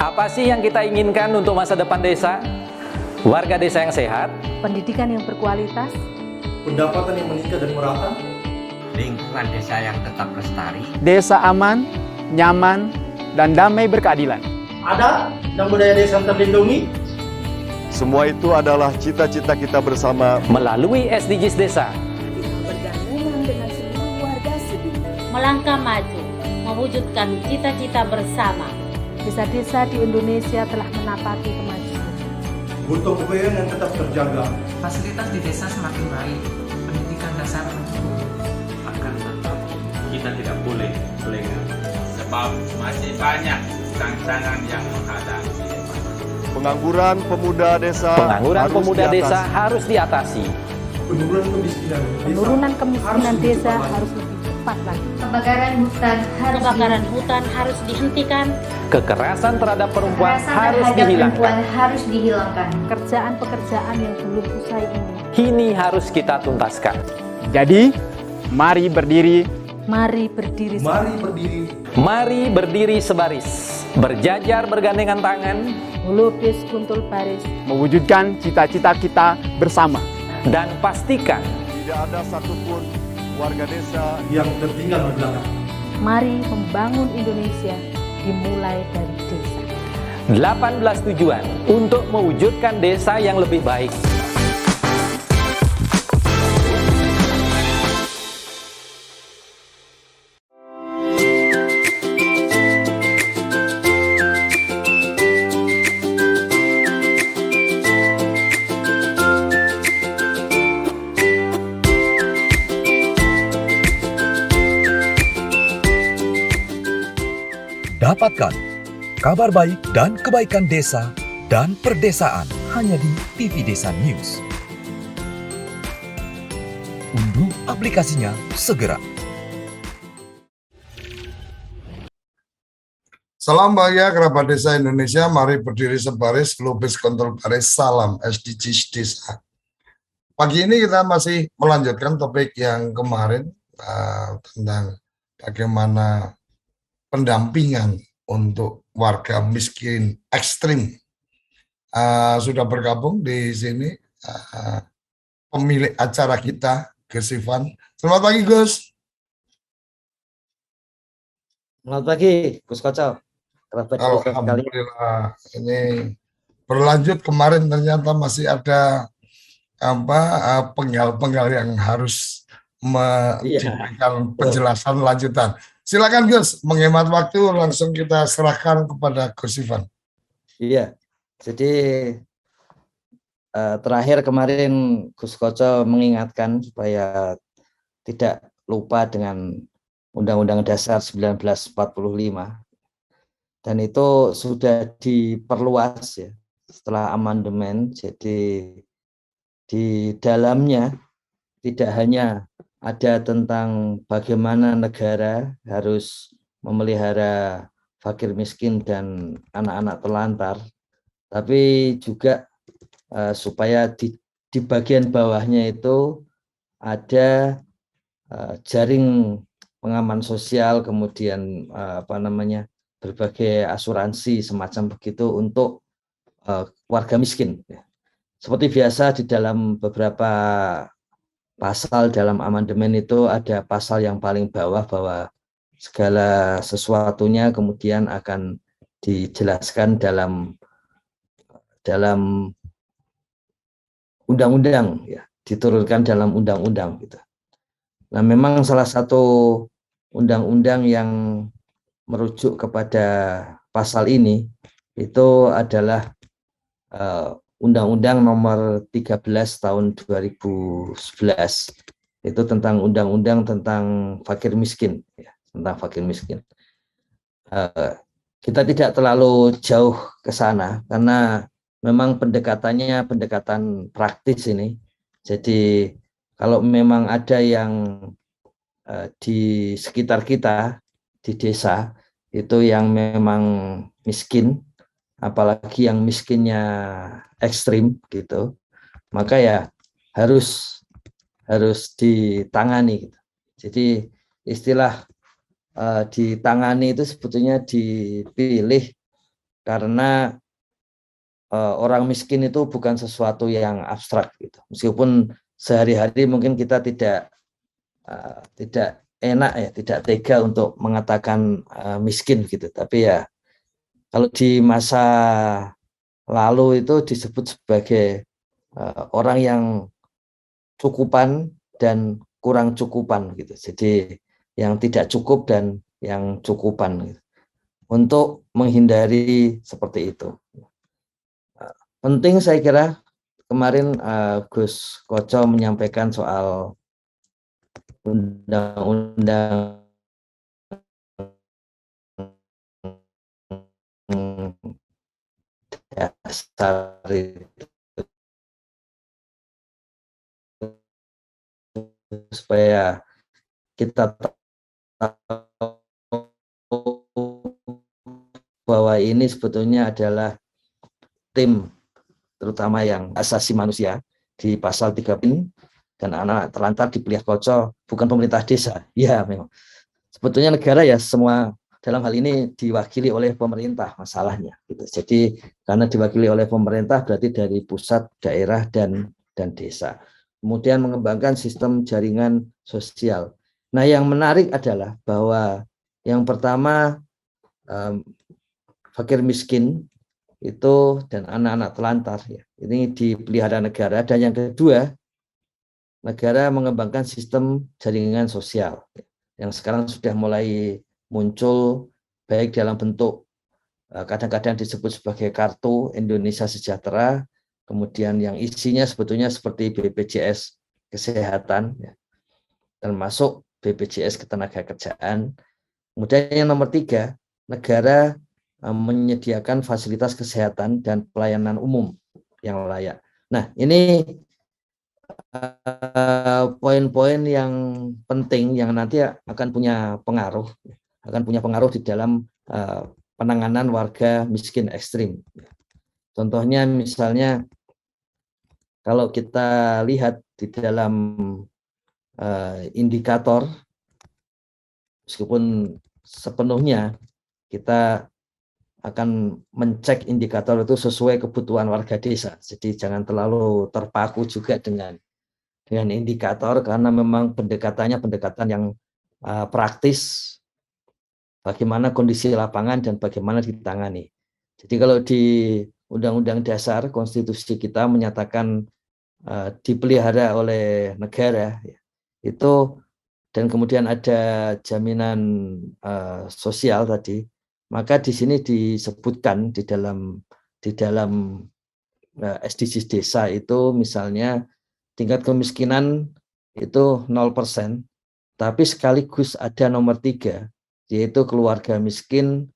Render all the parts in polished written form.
Apa sih yang kita inginkan untuk masa depan desa? Warga desa yang sehat, pendidikan yang berkualitas, pendapatan yang meningkat dan merata, lingkungan desa yang tetap lestari, desa aman, nyaman, dan damai berkeadilan. adat dan budaya desa terlindungi. Semua itu adalah cita-cita kita bersama melalui SDGs Desa. bergabungan dengan seluruh warga Sibi. Melangkah maju, mewujudkan cita-cita bersama. Desa-desa di Indonesia telah menapaki kemajuan. Butuh kebayaan yang tetap terjaga. Fasilitas di desa semakin baik, pendidikan dasar mencukupi. Akan tetap kita tidak boleh lengah, sebab masih banyak tantangan yang menghadapi. pengangguran pemuda desa. Pengangguran harus pemuda diatasi. desa harus diatasi. Penurunan kemiskinan Desa harus lebih cepat lagi. Kebakaran hutan harus dihentikan. Kekerasan terhadap perempuan harus dihilangkan. Pekerjaan-pekerjaan yang belum usai Ini harus kita tuntaskan. Jadi, mari berdiri, mari berdiri. Mari berdiri sebaris, berjajar bergandengan tangan, Melukis kuntul baris. mewujudkan cita-cita kita bersama. dan pastikan Tidak ada satupun warga desa yang tertinggal di belakang. Mari membangun Indonesia dimulai dari desa. 18 tujuan untuk mewujudkan desa yang lebih baik. Dapatkan kabar baik dan kebaikan desa dan perdesaan hanya di TV Desa News. Unduh aplikasinya segera. Salam bahagia kerabat desa Indonesia, mari berdiri sebaris, lupis kontrol baris, salam SDGs Desa. Pagi ini kita masih melanjutkan topik yang kemarin tentang bagaimana pendampingan untuk warga miskin ekstrim. Sudah bergabung di sini pemilik acara kita, Gus Ivan. Selamat pagi, Gus. Selamat pagi, Gus Koco. Alhamdulillah, ini berlanjut. Kemarin ternyata masih ada penggal-penggal yang harus memberikan penjelasan lanjutan. Silakan Gus, menghemat waktu langsung kita serahkan kepada Gus Ivan. Iya, jadi terakhir kemarin Gus Koco mengingatkan supaya tidak lupa dengan Undang-Undang Dasar 1945, dan itu sudah diperluas ya setelah amandemen. Jadi di dalamnya tidak hanya ada tentang bagaimana negara harus memelihara fakir miskin dan anak-anak terlantar, tapi juga supaya di bagian bawahnya itu ada jaring pengaman sosial, kemudian berbagai asuransi semacam begitu untuk warga miskin. Seperti biasa di dalam beberapa pasal dalam amandemen itu ada pasal yang paling bawah bahwa segala sesuatunya kemudian akan dijelaskan dalam undang-undang ya, diturunkan dalam undang-undang gitu. Nah, memang salah satu undang-undang yang merujuk kepada pasal ini itu adalah Undang-Undang Nomor 13 Tahun 2011, itu tentang undang-undang tentang fakir miskin, ya, tentang fakir miskin. Kita tidak terlalu jauh ke sana karena memang pendekatannya pendekatan praktis ini. Jadi kalau memang ada yang di sekitar kita di desa itu yang memang miskin, apalagi yang miskinnya ekstrim gitu, maka ya harus ditangani gitu. Jadi istilah ditangani itu sebetulnya dipilih karena orang miskin itu bukan sesuatu yang abstrak gitu. Meskipun sehari-hari mungkin kita tidak enak ya, tidak tega untuk mengatakan miskin gitu. Tapi ya kalau di masa lalu itu disebut sebagai orang yang cukupan dan kurang cukupan gitu. Jadi yang tidak cukup dan yang cukupan gitu. Untuk menghindari seperti itu. Penting saya kira kemarin Gus Koco menyampaikan soal undang-undang dasar itu, supaya kita tahu bahwa ini sebetulnya adalah tim terutama yang asasi manusia di pasal 3 dan anak terlantar di Piliah Koco bukan pemerintah desa. Ya memang sebetulnya negara ya semua dalam hal ini diwakili oleh pemerintah masalahnya gitu. Jadi karena diwakili oleh pemerintah berarti dari pusat, daerah dan desa. Kemudian mengembangkan sistem jaringan sosial. Nah, yang menarik adalah bahwa yang pertama fakir miskin itu dan anak-anak telantar ya. Ini dipelihara negara, dan yang kedua negara mengembangkan sistem jaringan sosial yang sekarang sudah mulai muncul baik dalam bentuk kadang-kadang disebut sebagai kartu Indonesia Sejahtera, kemudian yang isinya sebetulnya seperti BPJS Kesehatan ya, termasuk BPJS Ketenagakerjaan. Kemudian yang nomor 3, negara menyediakan fasilitas kesehatan dan pelayanan umum yang layak. Nah, ini poin-poin yang penting yang nanti akan punya pengaruh di dalam penanganan warga miskin ekstrim. Contohnya misalnya kalau kita lihat di dalam indikator, meskipun sepenuhnya kita akan mencek indikator itu sesuai kebutuhan warga desa. Jadi jangan terlalu terpaku juga dengan indikator, karena memang pendekatan yang praktis, bagaimana kondisi lapangan dan bagaimana ditangani. Jadi kalau di Undang-Undang Dasar Konstitusi kita menyatakan dipelihara oleh negara itu, dan kemudian ada jaminan sosial tadi, maka di sini disebutkan di dalam SDGs desa itu misalnya tingkat kemiskinan itu 0%, tapi sekaligus ada nomor 3, yaitu keluarga miskin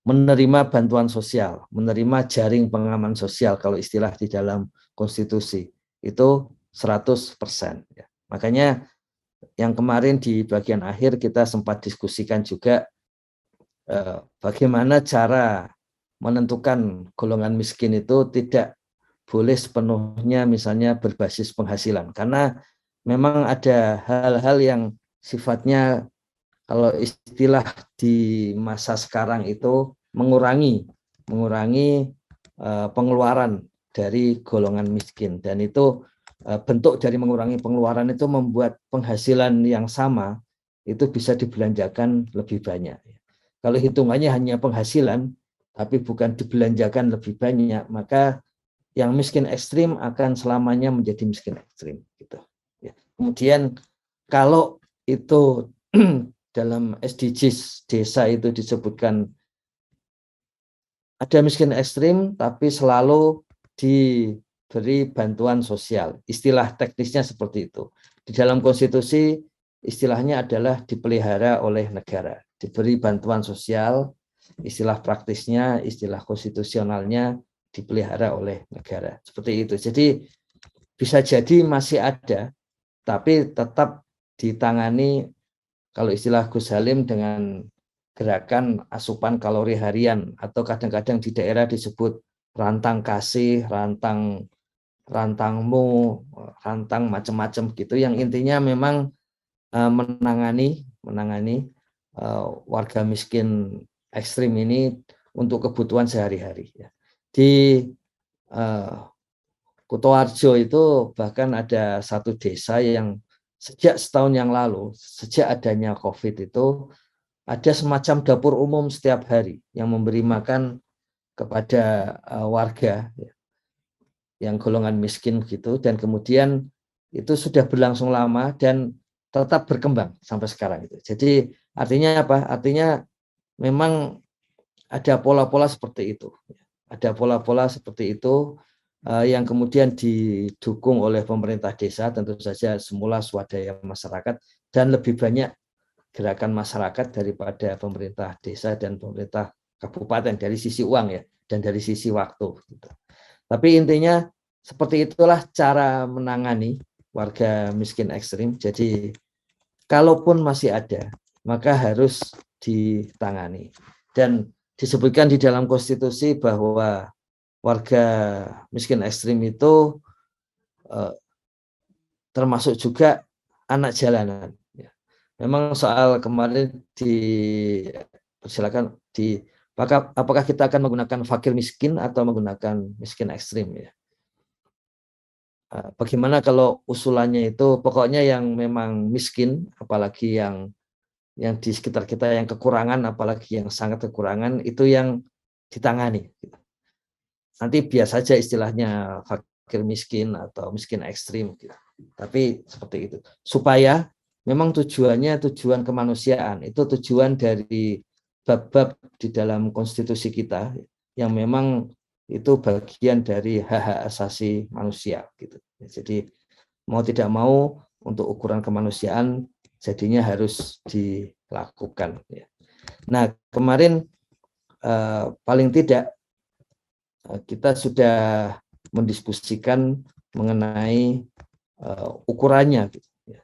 menerima bantuan sosial, menerima jaring pengaman sosial kalau istilah di dalam konstitusi, itu 100%. Ya. Makanya yang kemarin di bagian akhir kita sempat diskusikan juga bagaimana cara menentukan golongan miskin itu tidak boleh sepenuhnya misalnya berbasis penghasilan, karena memang ada hal-hal yang sifatnya kalau istilah di masa sekarang itu mengurangi pengeluaran dari golongan miskin, dan itu bentuk dari mengurangi pengeluaran itu membuat penghasilan yang sama itu bisa dibelanjakan lebih banyak. Kalau hitungannya hanya penghasilan tapi bukan dibelanjakan lebih banyak, maka yang miskin ekstrim akan selamanya menjadi miskin ekstrim gitu. Ya. Kemudian kalau itu dalam SDGs desa itu disebutkan ada miskin ekstrim tapi selalu diberi bantuan sosial. Istilah teknisnya seperti itu. Di dalam konstitusi istilahnya adalah dipelihara oleh negara, diberi bantuan sosial, istilah praktisnya, istilah konstitusionalnya dipelihara oleh negara. Seperti itu. Jadi bisa jadi masih ada, tapi tetap ditangani kalau istilah Gus Halim dengan gerakan asupan kalori harian, atau kadang-kadang di daerah disebut rantang kasih, rantangmu, rantang macam-macam gitu, yang intinya memang menangani warga miskin ekstrim ini untuk kebutuhan sehari-hari. Di Kutoarjo itu bahkan ada satu desa yang sejak setahun yang lalu, sejak adanya COVID itu, ada semacam dapur umum setiap hari yang memberi makan kepada warga yang golongan miskin gitu, dan kemudian itu sudah berlangsung lama dan tetap berkembang sampai sekarang itu. Jadi artinya apa? Artinya memang ada pola-pola seperti itu. Ada pola-pola seperti itu yang kemudian didukung oleh pemerintah desa, tentu saja semula swadaya masyarakat dan lebih banyak gerakan masyarakat daripada pemerintah desa dan pemerintah kabupaten dari sisi uang ya, dan dari sisi waktu. Tapi intinya seperti itulah cara menangani warga miskin ekstrim. Jadi kalaupun masih ada, maka harus ditangani. Dan disebutkan di dalam konstitusi bahwa warga miskin ekstrim itu termasuk juga anak jalanan. Memang soal kemarin dipersilakan apakah kita akan menggunakan fakir miskin atau menggunakan miskin ekstrim ya. Bagaimana kalau usulannya itu pokoknya yang memang miskin, apalagi yang di sekitar kita yang kekurangan, apalagi yang sangat kekurangan, itu yang ditangani. Nanti biasa saja istilahnya fakir miskin atau miskin ekstrim. Tapi seperti itu. Supaya memang tujuannya tujuan kemanusiaan, itu tujuan dari bab-bab di dalam konstitusi kita yang memang itu bagian dari hak-hak asasi manusia gitu. Jadi mau tidak mau untuk ukuran kemanusiaan jadinya harus dilakukan. Nah kemarin paling tidak kita sudah mendiskusikan mengenai ukurannya.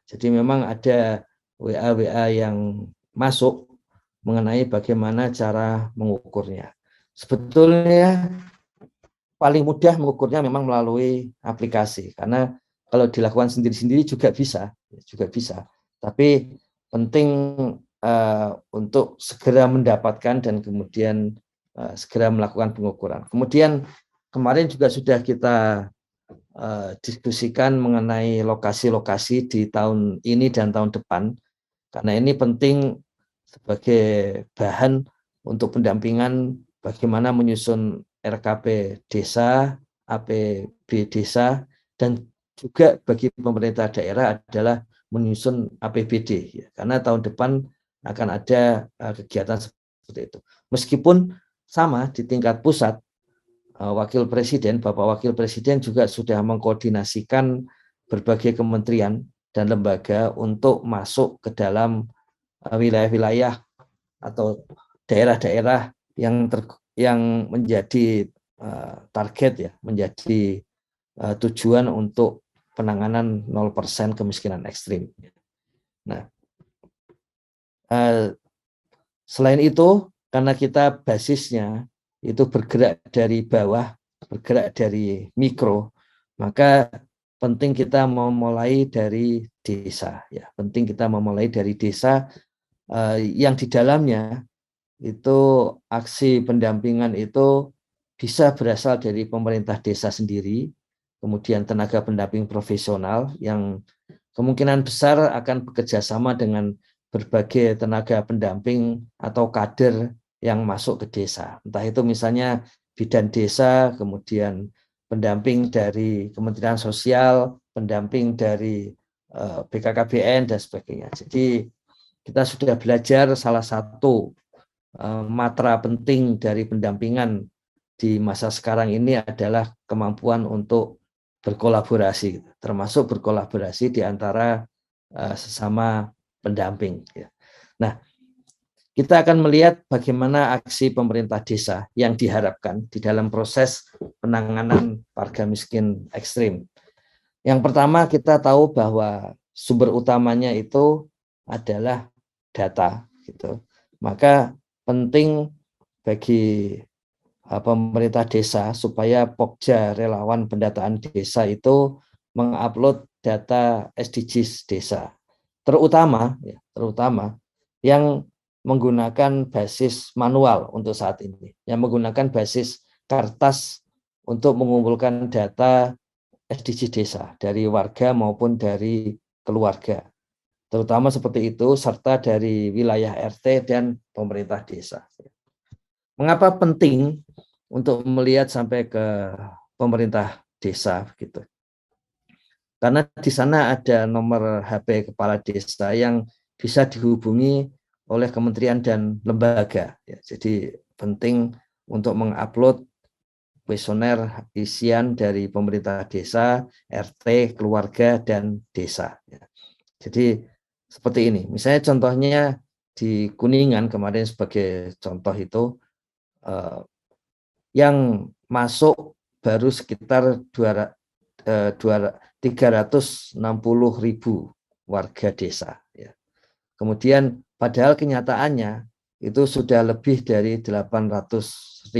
Jadi memang ada WA yang masuk mengenai bagaimana cara mengukurnya. Sebetulnya paling mudah mengukurnya memang melalui aplikasi, karena kalau dilakukan sendiri-sendiri juga bisa. Tapi penting untuk segera mendapatkan dan kemudian segera melakukan pengukuran. Kemudian kemarin juga sudah kita diskusikan mengenai lokasi-lokasi di tahun ini dan tahun depan, karena ini penting sebagai bahan untuk pendampingan bagaimana menyusun RKP desa, APB desa, dan juga bagi pemerintah daerah adalah menyusun APBD, karena tahun depan akan ada kegiatan seperti itu. Meskipun sama di tingkat pusat, Wakil Presiden, Bapak Wakil Presiden juga sudah mengkoordinasikan berbagai kementerian dan lembaga untuk masuk ke dalam wilayah-wilayah atau daerah-daerah yang menjadi target ya, menjadi tujuan untuk penanganan 0% kemiskinan ekstrim. Nah, selain itu, karena kita basisnya itu bergerak dari bawah, bergerak dari mikro, maka penting kita memulai dari desa. Ya, penting kita memulai dari desa yang di dalamnya itu aksi pendampingan itu bisa berasal dari pemerintah desa sendiri, kemudian tenaga pendamping profesional yang kemungkinan besar akan bekerja sama dengan berbagai tenaga pendamping atau kader yang masuk ke desa. Entah itu misalnya bidan desa, kemudian pendamping dari Kementerian Sosial, pendamping dari BKKBN dan sebagainya. Jadi kita sudah belajar salah satu matra penting dari pendampingan di masa sekarang ini adalah kemampuan untuk berkolaborasi, termasuk berkolaborasi di antara sesama pendamping. Nah, kita akan melihat bagaimana aksi pemerintah desa yang diharapkan di dalam proses penanganan warga miskin ekstrim. Yang pertama, kita tahu bahwa sumber utamanya itu adalah data, gitu. Maka penting bagi pemerintah desa supaya Pokja relawan pendataan desa itu mengupload data SDGs desa, terutama yang menggunakan basis manual untuk saat ini, yang menggunakan basis kertas untuk mengumpulkan data SDGs desa dari warga maupun dari keluarga, terutama seperti itu, serta dari wilayah RT dan pemerintah desa. Mengapa penting untuk melihat sampai ke pemerintah desa gitu? Karena di sana ada nomor HP kepala desa yang bisa dihubungi oleh kementerian dan lembaga. Ya, jadi penting untuk mengupload kuesioner isian dari pemerintah desa, RT, keluarga, dan desa. Ya. Jadi seperti ini. Misalnya contohnya di Kuningan kemarin sebagai contoh itu yang masuk baru sekitar 360.000 warga desa. Ya. Kemudian padahal kenyataannya itu sudah lebih dari 800.000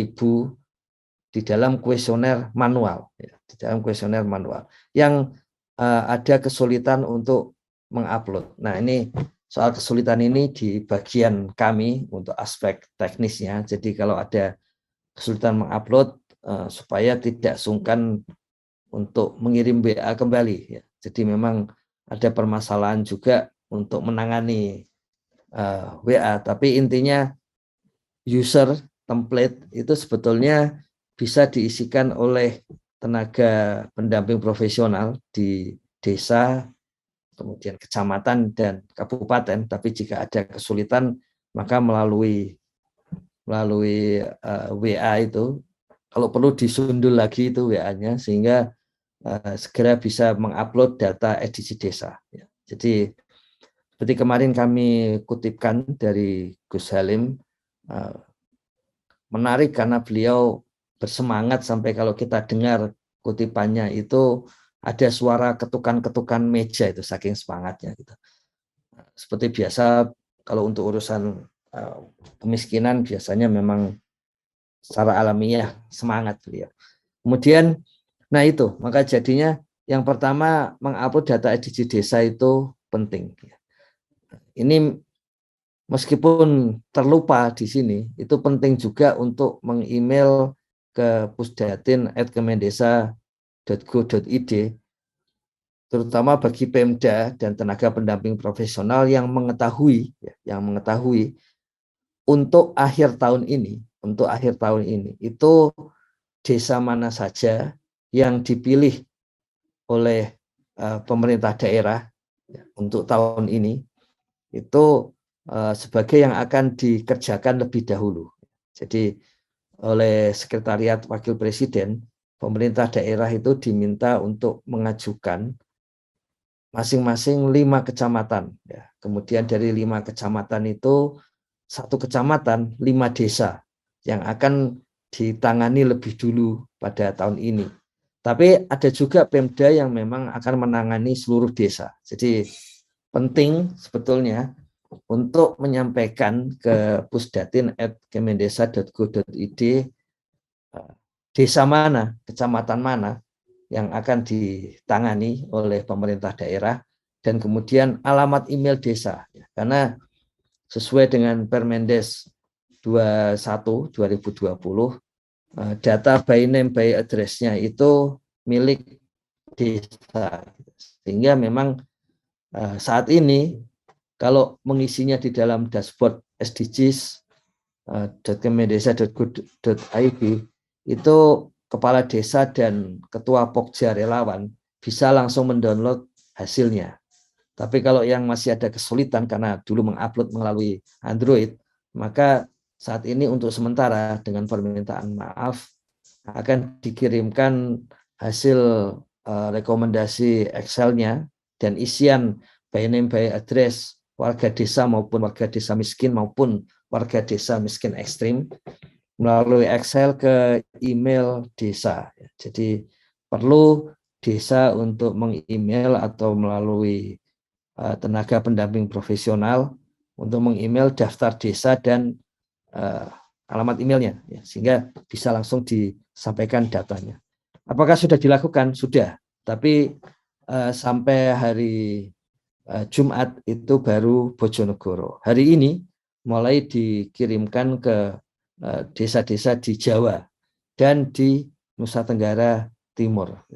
di dalam kuesioner manual, ya, di dalam kuesioner manual yang ada kesulitan untuk mengupload. Nah, ini soal kesulitan ini di bagian kami untuk aspek teknisnya. Jadi kalau ada kesulitan mengupload supaya tidak sungkan untuk mengirim WA kembali. Ya. Jadi memang ada permasalahan juga untuk menangani WA, tapi intinya user template itu sebetulnya bisa diisikan oleh tenaga pendamping profesional di desa, kemudian kecamatan dan kabupaten. Tapi jika ada kesulitan maka melalui WA itu, kalau perlu disundul lagi itu WA-nya sehingga segera bisa mengupload data SDGs desa. Ya. Jadi seperti kemarin kami kutipkan dari Gus Halim, menarik karena beliau bersemangat sampai kalau kita dengar kutipannya itu ada suara ketukan-ketukan meja itu saking semangatnya. Gitu. Seperti biasa kalau untuk urusan kemiskinan biasanya memang secara alamiah semangat beliau. Kemudian, nah itu maka jadinya yang pertama mengupload data SDGs desa itu penting. Ini meskipun terlupa di sini, itu penting juga untuk meng-email ke pusdatin@kemendesa.go.id, terutama bagi Pemda dan tenaga pendamping profesional yang mengetahui untuk akhir tahun ini, itu desa mana saja yang dipilih oleh pemerintah daerah untuk tahun ini itu sebagai yang akan dikerjakan lebih dahulu. Jadi oleh Sekretariat Wakil Presiden, pemerintah daerah itu diminta untuk mengajukan masing-masing 5 kecamatan. Ya. Kemudian dari 5 kecamatan itu 1 kecamatan, 5 desa yang akan ditangani lebih dulu pada tahun ini. Tapi ada juga Pemda yang memang akan menangani seluruh desa. Jadi penting sebetulnya untuk menyampaikan ke pusdatin@kemendesa.go.id desa mana, kecamatan mana yang akan ditangani oleh pemerintah daerah dan kemudian alamat email desa. Karena sesuai dengan Permendes 21 2020 data by name by address-nya itu milik desa. Sehingga memang saat ini kalau mengisinya di dalam dashboard SDGs.kemendesa.go.id itu kepala desa dan ketua Pokja relawan bisa langsung mendownload hasilnya. Tapi kalau yang masih ada kesulitan karena dulu mengupload melalui Android, maka saat ini untuk sementara dengan permintaan maaf akan dikirimkan hasil rekomendasi Excel-nya dan isian by name by address warga desa maupun warga desa miskin maupun warga desa miskin ekstrim melalui Excel ke email desa. Jadi perlu desa untuk meng-email atau melalui tenaga pendamping profesional untuk meng-email daftar desa dan alamat emailnya, ya, sehingga bisa langsung disampaikan datanya. Apakah sudah dilakukan? Sudah, tapi sampai hari Jumat itu baru Bojonegoro. Hari ini mulai dikirimkan ke desa-desa di Jawa dan di Nusa Tenggara Timur.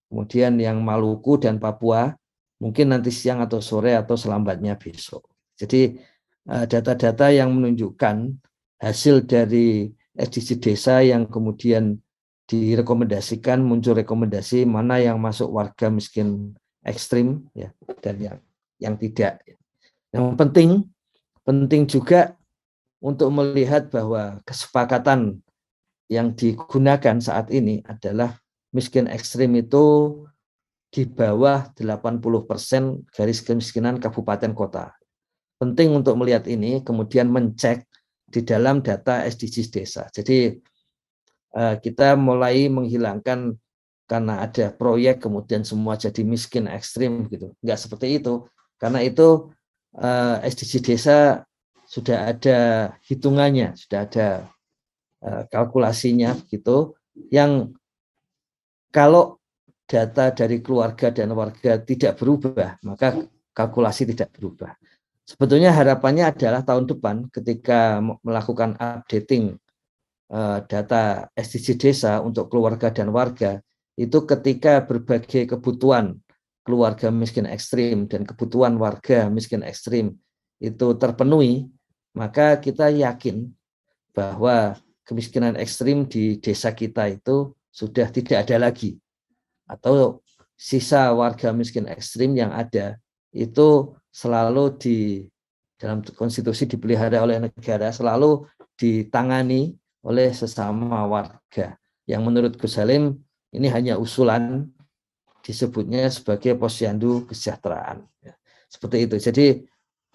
Kemudian yang Maluku dan Papua mungkin nanti siang atau sore atau selambatnya besok. Jadi data-data yang menunjukkan hasil dari SDG desa yang kemudian direkomendasikan, muncul rekomendasi mana yang masuk warga miskin ekstrim ya, dan yang tidak. Yang penting juga untuk melihat bahwa kesepakatan yang digunakan saat ini adalah miskin ekstrim itu di bawah 80% garis kemiskinan kabupaten kota. Penting untuk melihat ini, kemudian mencek di dalam data SDGs desa. Jadi kita mulai menghilangkan karena ada proyek kemudian semua jadi miskin ekstrim gitu. Enggak seperti itu. Karena itu SDG desa sudah ada hitungannya, sudah ada kalkulasinya gitu, yang kalau data dari keluarga dan warga tidak berubah, maka kalkulasi tidak berubah. Sebetulnya harapannya adalah tahun depan ketika melakukan updating data SDG desa untuk keluarga dan warga, itu ketika berbagai kebutuhan keluarga miskin ekstrim dan kebutuhan warga miskin ekstrim itu terpenuhi, maka kita yakin bahwa kemiskinan ekstrim di desa kita itu sudah tidak ada lagi, atau sisa warga miskin ekstrim yang ada itu selalu dalam konstitusi dipelihara oleh negara, selalu ditangani oleh sesama warga, yang menurut Gus Halim ini hanya usulan, disebutnya sebagai posyandu kesejahteraan. Seperti itu. Jadi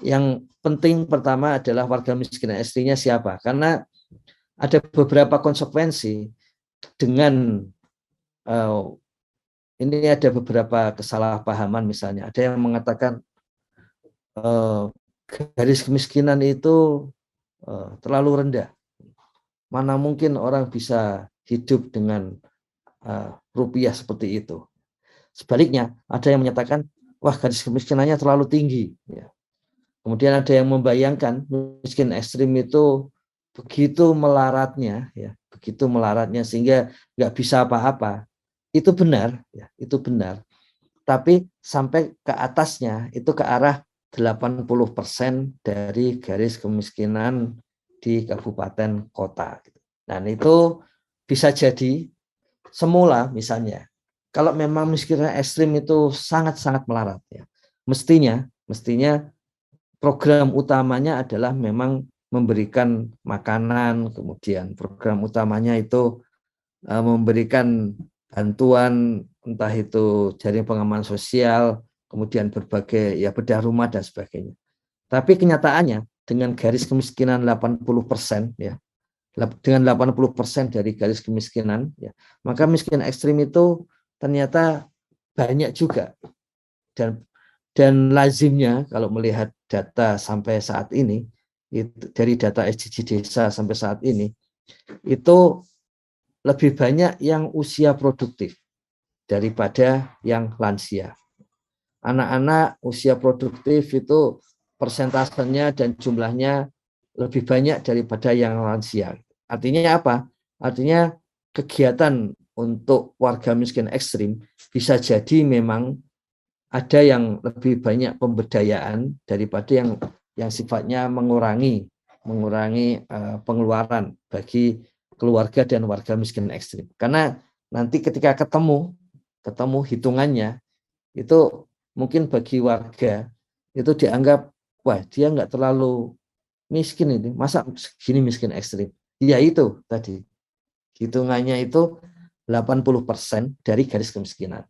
yang penting pertama adalah warga miskin ekstrimnya siapa, karena ada beberapa konsekuensi dengan ini ada beberapa kesalahpahaman. Misalnya ada yang mengatakan garis kemiskinan itu terlalu rendah. Mana mungkin orang bisa hidup dengan rupiah seperti itu. Sebaliknya, ada yang menyatakan, wah garis kemiskinannya terlalu tinggi. Ya. Kemudian ada yang membayangkan miskin ekstrim itu begitu melaratnya, ya, begitu melaratnya sehingga nggak bisa apa-apa. Itu benar, ya, itu benar. Tapi sampai ke atasnya itu ke arah 80% dari garis kemiskinan di kabupaten kota. Dan itu bisa jadi semula misalnya, kalau memang miskin ekstrim itu sangat-sangat melarat, ya, mestinya program utamanya adalah memang memberikan makanan, kemudian program utamanya itu memberikan bantuan, entah itu jaring pengaman sosial, kemudian berbagai ya bedah rumah dan sebagainya. Tapi kenyataannya dengan garis kemiskinan 80%, ya, dengan 80% dari garis kemiskinan, ya, maka miskin ekstrim itu ternyata banyak juga, dan lazimnya kalau melihat data sampai saat ini, itu dari data SDG desa sampai saat ini itu lebih banyak yang usia produktif daripada yang lansia. Anak-anak usia produktif itu persentasenya dan jumlahnya lebih banyak daripada yang lansia. Artinya apa? Artinya kegiatan untuk warga miskin ekstrim bisa jadi memang ada yang lebih banyak pemberdayaan daripada yang sifatnya mengurangi pengeluaran bagi keluarga dan warga miskin ekstrim. Karena nanti ketika ketemu hitungannya itu mungkin bagi warga itu dianggap, wah dia nggak terlalu miskin ini, masa segini miskin ekstrim. Ya itu tadi, hitungannya itu 80% dari garis kemiskinan.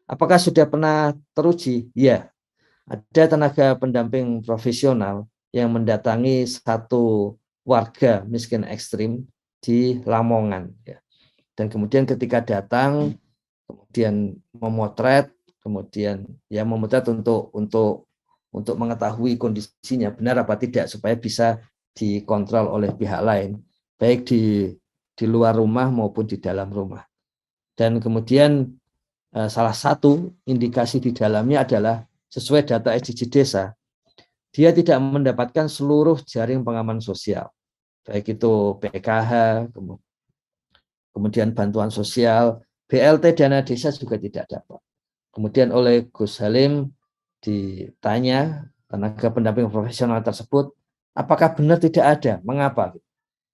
Apakah sudah pernah teruji? Ya, ada tenaga pendamping profesional yang mendatangi satu warga miskin ekstrim di Lamongan. Ya. Dan kemudian ketika datang, kemudian memotret, kemudian ya memotret untuk mengetahui kondisinya benar apa tidak supaya bisa dikontrol oleh pihak lain, baik di luar rumah maupun di dalam rumah. Dan kemudian salah satu indikasi di dalamnya adalah sesuai data SDG desa, dia tidak mendapatkan seluruh jaring pengaman sosial, baik itu PKH, kemudian bantuan sosial, BLT dana desa juga tidak dapat. Kemudian oleh Gus Halim ditanya tenaga pendamping profesional tersebut, apakah benar tidak ada? Mengapa?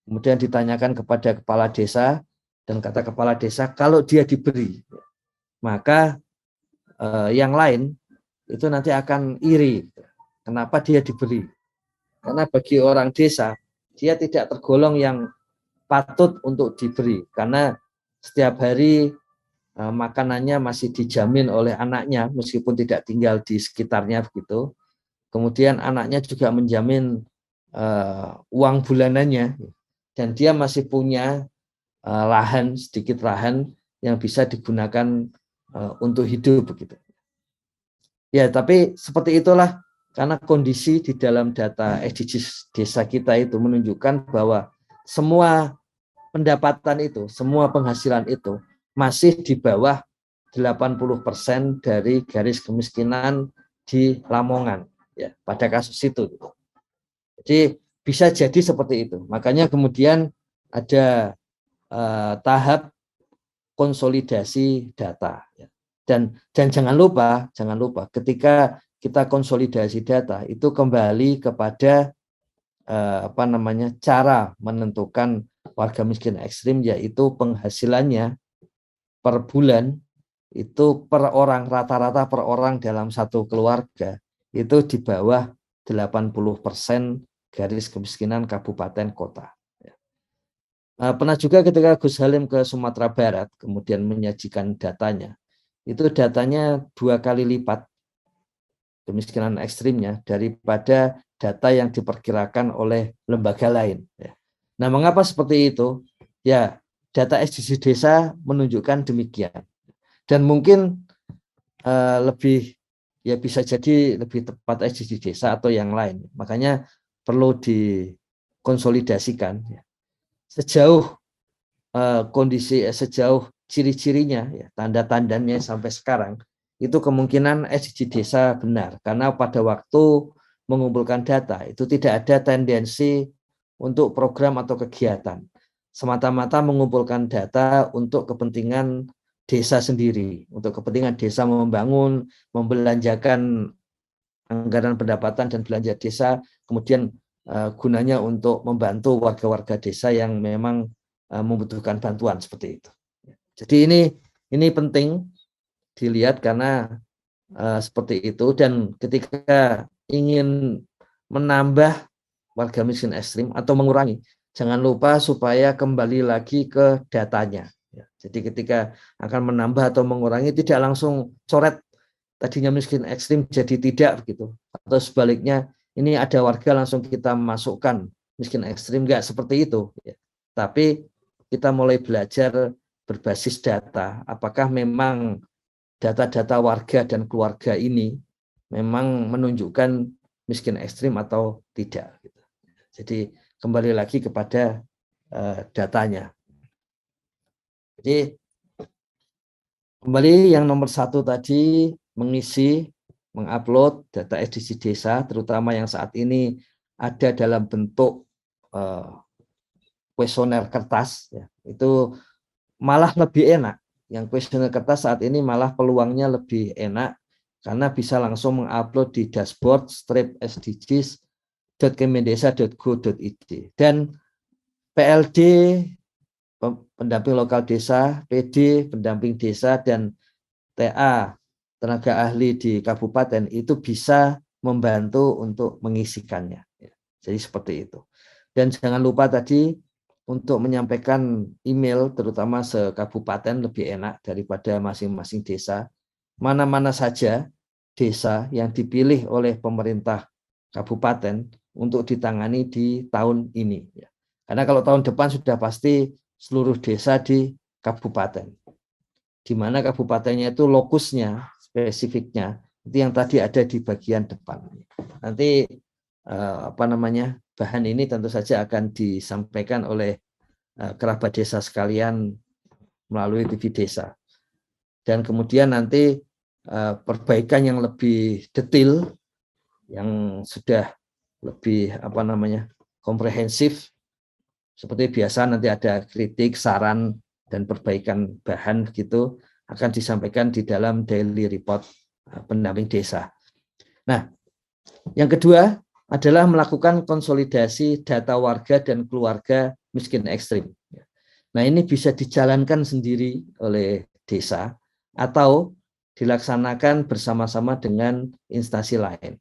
Kemudian ditanyakan kepada kepala desa, dan kata kepala desa, kalau dia diberi, maka yang lain itu nanti akan iri. Kenapa dia diberi? Karena bagi orang desa, dia tidak tergolong yang patut untuk diberi, karena setiap hari makanannya masih dijamin oleh anaknya, meskipun tidak tinggal di sekitarnya begitu. Kemudian anaknya juga menjamin uang bulanannya, dan dia masih punya lahan, sedikit lahan yang bisa digunakan untuk hidup begitu. Ya, tapi seperti itulah, karena kondisi di dalam data SDGs desa kita itu menunjukkan bahwa semua pendapatan itu, semua penghasilan itu masih di bawah 80% dari garis kemiskinan di Lamongan, ya, pada kasus itu. Jadi bisa jadi seperti itu. Makanya kemudian ada tahap konsolidasi data, ya. Dan jangan lupa ketika kita konsolidasi data itu kembali kepada cara menentukan warga miskin ekstrim, yaitu penghasilannya per bulan itu per orang, rata-rata per orang dalam satu keluarga itu di bawah 80% garis kemiskinan kabupaten kota. Pernah juga ketika Gus Halim ke Sumatera Barat kemudian menyajikan datanya, itu datanya 2 kali lipat kemiskinan ekstrimnya daripada data yang diperkirakan oleh lembaga lain. Nah, mengapa seperti itu? Ya, data SDGs desa menunjukkan demikian. Dan mungkin lebih, ya bisa jadi lebih tepat SDGs desa atau yang lain. Makanya perlu dikonsolidasikan. Sejauh kondisi, sejauh ciri-cirinya, ya, tanda-tandanya sampai sekarang, itu kemungkinan SDGs desa benar, karena pada waktu mengumpulkan data itu tidak ada tendensi untuk program atau kegiatan, semata-mata mengumpulkan data untuk kepentingan desa sendiri, untuk kepentingan desa membangun, membelanjakan anggaran pendapatan dan belanja desa, kemudian gunanya untuk membantu warga-warga desa yang memang membutuhkan bantuan seperti itu. Jadi ini penting dilihat karena seperti itu, dan ketika ingin menambah warga miskin ekstrim atau mengurangi, jangan lupa supaya kembali lagi ke datanya. Jadi ketika akan menambah atau mengurangi tidak langsung coret tadinya miskin ekstrim jadi tidak begitu, atau sebaliknya ini ada warga langsung kita masukkan miskin ekstrim, enggak seperti itu. Tapi kita mulai belajar berbasis data, apakah memang data-data warga dan keluarga ini memang menunjukkan miskin ekstrim atau tidak. Jadi kembali lagi kepada datanya. Jadi kembali yang nomor 1 tadi, mengupload data SDGs desa, terutama yang saat ini ada dalam bentuk kuesioner kertas, ya, itu malah lebih enak. Yang kuesioner kertas saat ini malah peluangnya lebih enak karena bisa langsung mengupload di dashboard strip.sdgs.kemendesa.go.id, dan PLD, pendamping lokal desa, PD, pendamping desa, dan TA, tenaga ahli di kabupaten itu bisa membantu untuk mengisikannya. Jadi seperti itu. Dan jangan lupa tadi untuk menyampaikan email terutama se-kabupaten lebih enak daripada masing-masing desa. Mana-mana saja desa yang dipilih oleh pemerintah kabupaten untuk ditangani di tahun ini. Karena kalau tahun depan sudah pasti seluruh desa di kabupaten. Di mana kabupatennya itu lokusnya, spesifiknya, itu yang tadi ada di bagian depan. Nanti bahan ini tentu saja akan disampaikan oleh kerabat desa sekalian melalui TV desa. Dan kemudian nanti perbaikan yang lebih detail yang sudah lebih komprehensif. Seperti biasa nanti ada kritik, saran, dan perbaikan bahan begitu akan disampaikan di dalam daily report pendamping desa. Nah, yang kedua adalah melakukan konsolidasi data warga dan keluarga miskin ekstrim. Nah, ini bisa dijalankan sendiri oleh desa atau dilaksanakan bersama-sama dengan instansi lain.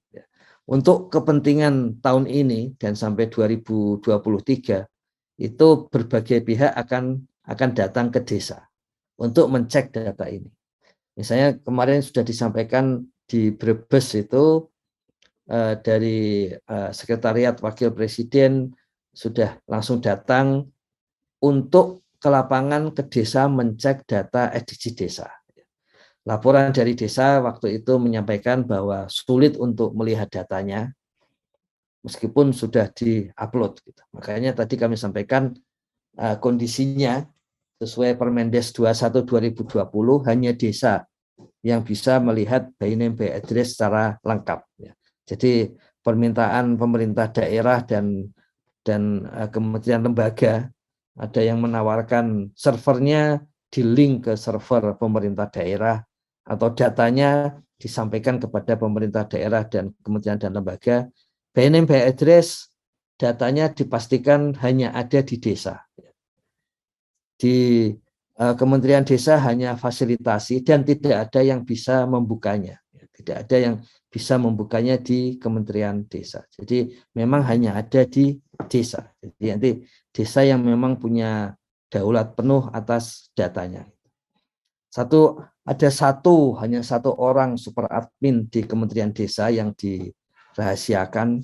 Untuk kepentingan tahun ini dan sampai 2023, itu berbagai pihak akan datang ke desa untuk mencek data ini. Misalnya kemarin sudah disampaikan di Brebes itu dari Sekretariat Wakil Presiden sudah langsung datang untuk ke lapangan ke desa mencek data SDG desa. Laporan dari desa waktu itu menyampaikan bahwa sulit untuk melihat datanya meskipun sudah di-upload. Makanya tadi kami sampaikan kondisinya sesuai Permendes 21 2020 hanya desa yang bisa melihat by name by address secara lengkap. Jadi permintaan pemerintah daerah dan kementerian lembaga ada yang menawarkan servernya di link ke server pemerintah daerah atau datanya disampaikan kepada pemerintah daerah dan kementerian dan lembaga. By name by address datanya dipastikan hanya ada di desa. Di Kementerian Desa hanya fasilitasi dan tidak ada yang bisa membukanya. Tidak ada yang bisa membukanya di Kementerian Desa. Jadi memang hanya ada di desa. Jadi nanti desa yang memang punya daulat penuh atas datanya. Hanya satu orang super admin di Kementerian Desa yang dirahasiakan,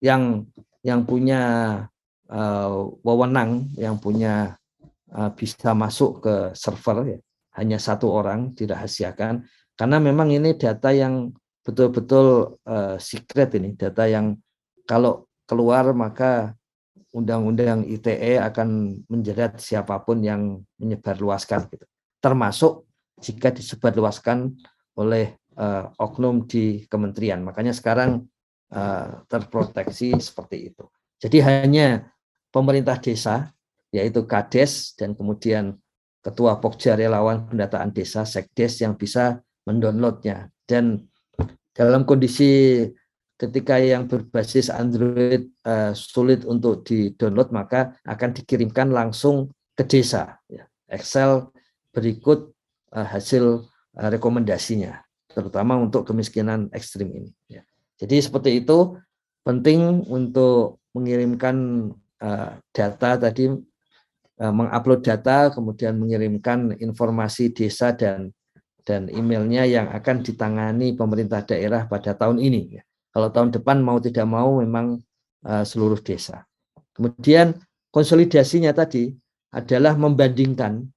yang punya wewenang, yang punya bisa masuk ke server, hanya satu orang dirahasiakan, karena memang ini data yang betul-betul secret, ini data yang kalau keluar maka undang-undang ITE akan menjerat siapapun yang menyebarluaskan, gitu. Termasuk jika disebarluaskan oleh oknum di kementerian. Makanya sekarang terproteksi seperti itu. Jadi hanya pemerintah desa, yaitu Kades dan kemudian Ketua Pokja Relawan Pendataan Desa, Sekdes, yang bisa mendownloadnya. Dan dalam kondisi ketika yang berbasis Android sulit untuk di-download, maka akan dikirimkan langsung ke desa. Excel berikut hasil rekomendasinya, terutama untuk kemiskinan ekstrim ini. Jadi seperti itu, penting untuk mengirimkan data tadi, mengupload data, kemudian mengirimkan informasi desa dan emailnya yang akan ditangani pemerintah daerah pada tahun ini. Kalau tahun depan mau tidak mau memang seluruh desa. Kemudian konsolidasinya tadi adalah membandingkan.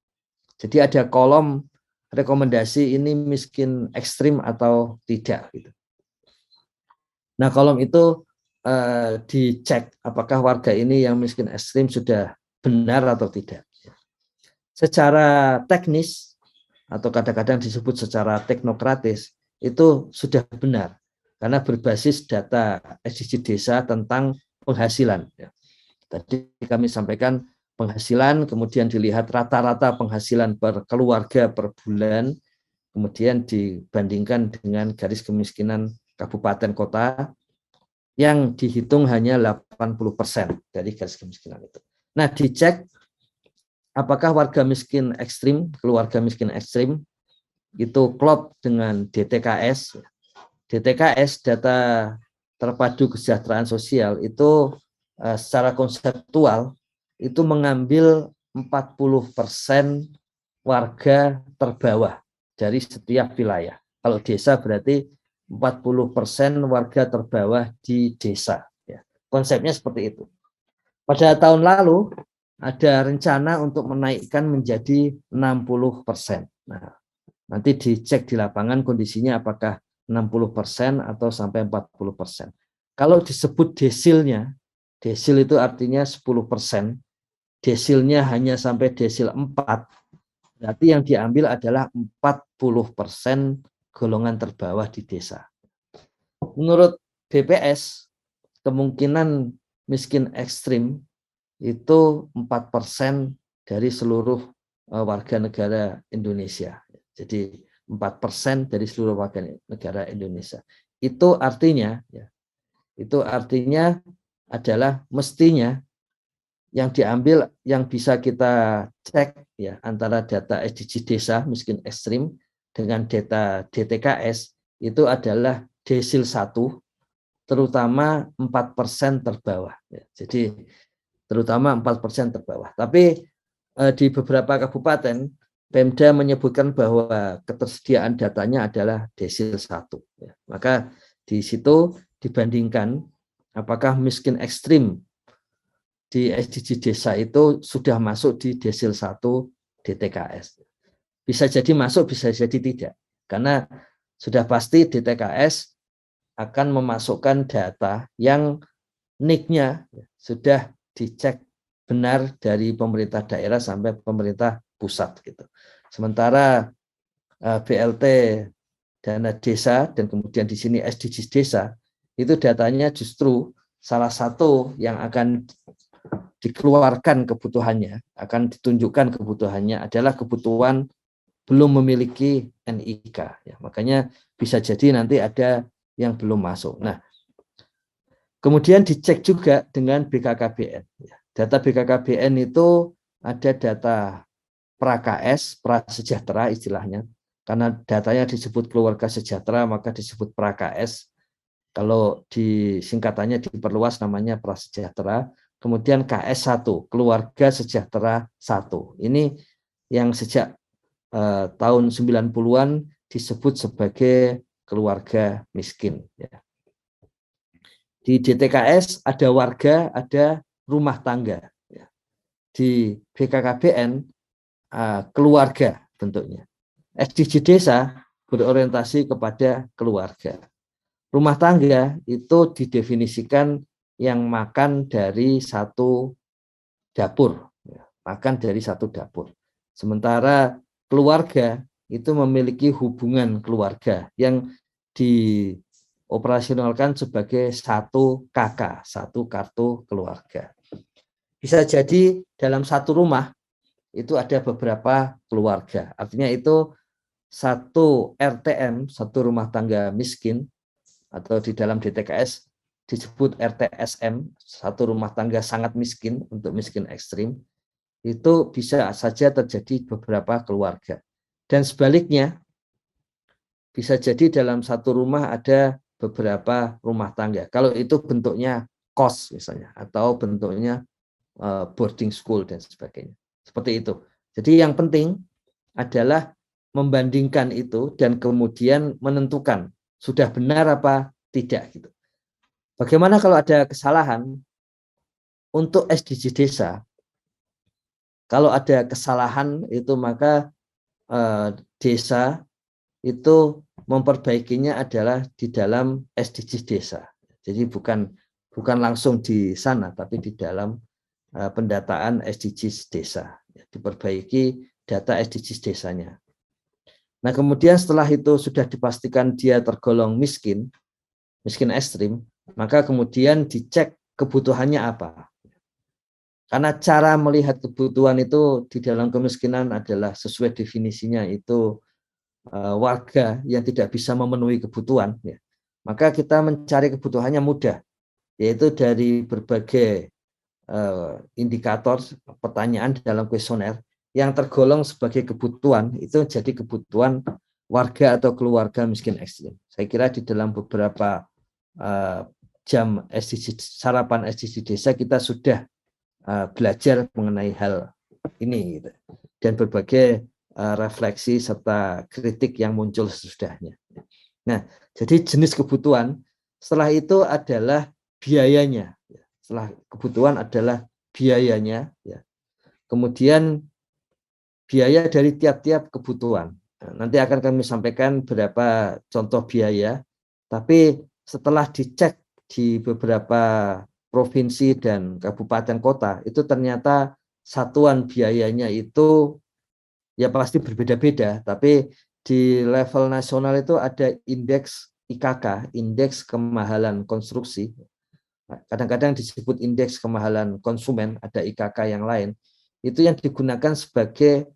Jadi ada kolom rekomendasi ini miskin ekstrim atau tidak. Nah, kolom itu dicek apakah warga ini yang miskin ekstrim sudah benar atau tidak. Secara teknis atau kadang-kadang disebut secara teknokratis itu sudah benar karena berbasis data SDG desa tentang penghasilan. Tadi kami sampaikan penghasilan, kemudian dilihat rata-rata penghasilan per keluarga per bulan, kemudian dibandingkan dengan garis kemiskinan kabupaten kota yang dihitung hanya 80% dari garis kemiskinan itu. Nah, dicek apakah warga miskin ekstrim, keluarga miskin ekstrim itu klop dengan DTKS. DTKS, data terpadu kesejahteraan sosial, itu secara konseptual itu mengambil 40% warga terbawah dari setiap wilayah. Kalau desa berarti 40% warga terbawah di desa. Konsepnya seperti itu. Pada tahun lalu ada rencana untuk menaikkan menjadi 60%. Nah, nanti dicek di lapangan kondisinya apakah 60% atau sampai 40%. Kalau disebut desilnya, desil itu artinya 10%, desilnya hanya sampai desil 4, berarti yang diambil adalah 40% golongan terbawah di desa. menurut BPS kemungkinan miskin ekstrim itu 4% dari seluruh warga negara Indonesia. Jadi 4% dari seluruh warga negara Indonesia. Itu artinya adalah mestinya yang diambil, yang bisa kita cek ya, antara data SDGs desa miskin ekstrim dengan data DTKS itu adalah desil 1, terutama 4% terbawah. Ya. Jadi terutama 4% terbawah. Tapi di beberapa kabupaten Pemda menyebutkan bahwa ketersediaan datanya adalah desil 1. Ya. Maka di situ dibandingkan apakah miskin ekstrim di SDGs desa itu sudah masuk di desil 1 DTKS. Bisa jadi masuk, bisa jadi tidak. Karena sudah pasti DTKS akan memasukkan data yang NIK-nya sudah dicek benar dari pemerintah daerah sampai pemerintah pusat gitu. Sementara BLT dana desa dan kemudian di sini SDGs desa itu datanya justru salah satu yang akan dikeluarkan kebutuhannya, akan ditunjukkan kebutuhannya adalah kebutuhan belum memiliki NIK. Ya, makanya bisa jadi nanti ada yang belum masuk. Nah, kemudian dicek juga dengan BKKBN. Data BKKBN itu ada data pra-KS, prasejahtera istilahnya. Karena datanya disebut keluarga sejahtera, maka disebut pra-KS. Kalau singkatannya diperluas namanya prasejahtera. Kemudian KS1, keluarga sejahtera 1. Ini yang sejak tahun 90-an disebut sebagai keluarga miskin. Ya. Di DTKS ada warga, ada rumah tangga. Ya. Di BKKBN keluarga bentuknya. SDGs desa berorientasi kepada keluarga. Rumah tangga itu didefinisikan yang makan dari satu dapur. Ya. Makan dari satu dapur. Sementara keluarga itu memiliki hubungan keluarga yang dioperasionalkan sebagai satu KK, satu kartu keluarga. Bisa jadi dalam satu rumah itu ada beberapa keluarga. Artinya itu satu RTM, satu rumah tangga miskin, atau di dalam DTKS disebut RTSM, satu rumah tangga sangat miskin untuk miskin ekstrim. Itu bisa saja terjadi beberapa keluarga. Dan sebaliknya, bisa jadi dalam satu rumah ada beberapa rumah tangga. Kalau itu bentuknya kos misalnya, atau bentuknya boarding school dan sebagainya. Seperti itu. Jadi yang penting adalah membandingkan itu dan kemudian menentukan sudah benar apa tidak gitu. Bagaimana kalau ada kesalahan untuk SDGs desa? Kalau ada kesalahan itu maka desa itu memperbaikinya adalah di dalam SDGs desa. Jadi bukan langsung di sana, tapi di dalam pendataan SDGs desa. Diperbaiki data SDGs desanya. Nah, kemudian setelah itu sudah dipastikan dia tergolong miskin ekstrim, maka kemudian dicek kebutuhannya apa. Karena cara melihat kebutuhan itu di dalam kemiskinan adalah sesuai definisinya itu warga yang tidak bisa memenuhi kebutuhan. Ya. Maka kita mencari kebutuhannya mudah, yaitu dari berbagai indikator pertanyaan dalam kuesioner yang tergolong sebagai kebutuhan itu jadi kebutuhan warga atau keluarga miskin ekstrim. Saya kira di dalam beberapa jam sarapan SDGs desa kita sudah belajar mengenai hal ini gitu. Dan berbagai refleksi serta kritik yang muncul sesudahnya. Nah, jadi jenis kebutuhan setelah itu adalah biayanya. Setelah kebutuhan adalah biayanya. Ya. Kemudian biaya dari tiap-tiap kebutuhan. Nanti akan kami sampaikan beberapa contoh biaya, tapi setelah dicek di beberapa provinsi dan kabupaten kota, itu ternyata satuan biayanya itu ya pasti berbeda-beda, tapi di level nasional itu ada indeks IKK, indeks kemahalan konstruksi. Kadang-kadang disebut indeks kemahalan konsumen, ada IKK yang lain. Itu yang digunakan sebagai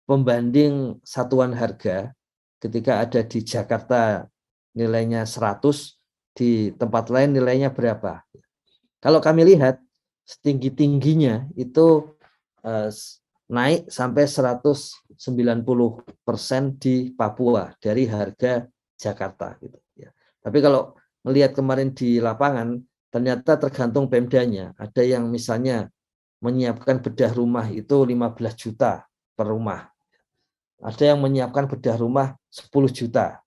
pembanding satuan harga ketika ada di Jakarta nilainya 100, di tempat lain nilainya berapa. Kalau kami lihat setinggi-tingginya itu naik sampai 190% di Papua dari harga Jakarta gitu ya. Tapi kalau melihat kemarin di lapangan ternyata tergantung Pemdanya. Ada yang misalnya menyiapkan bedah rumah itu 15 juta per rumah. Ada yang menyiapkan bedah rumah 10 juta.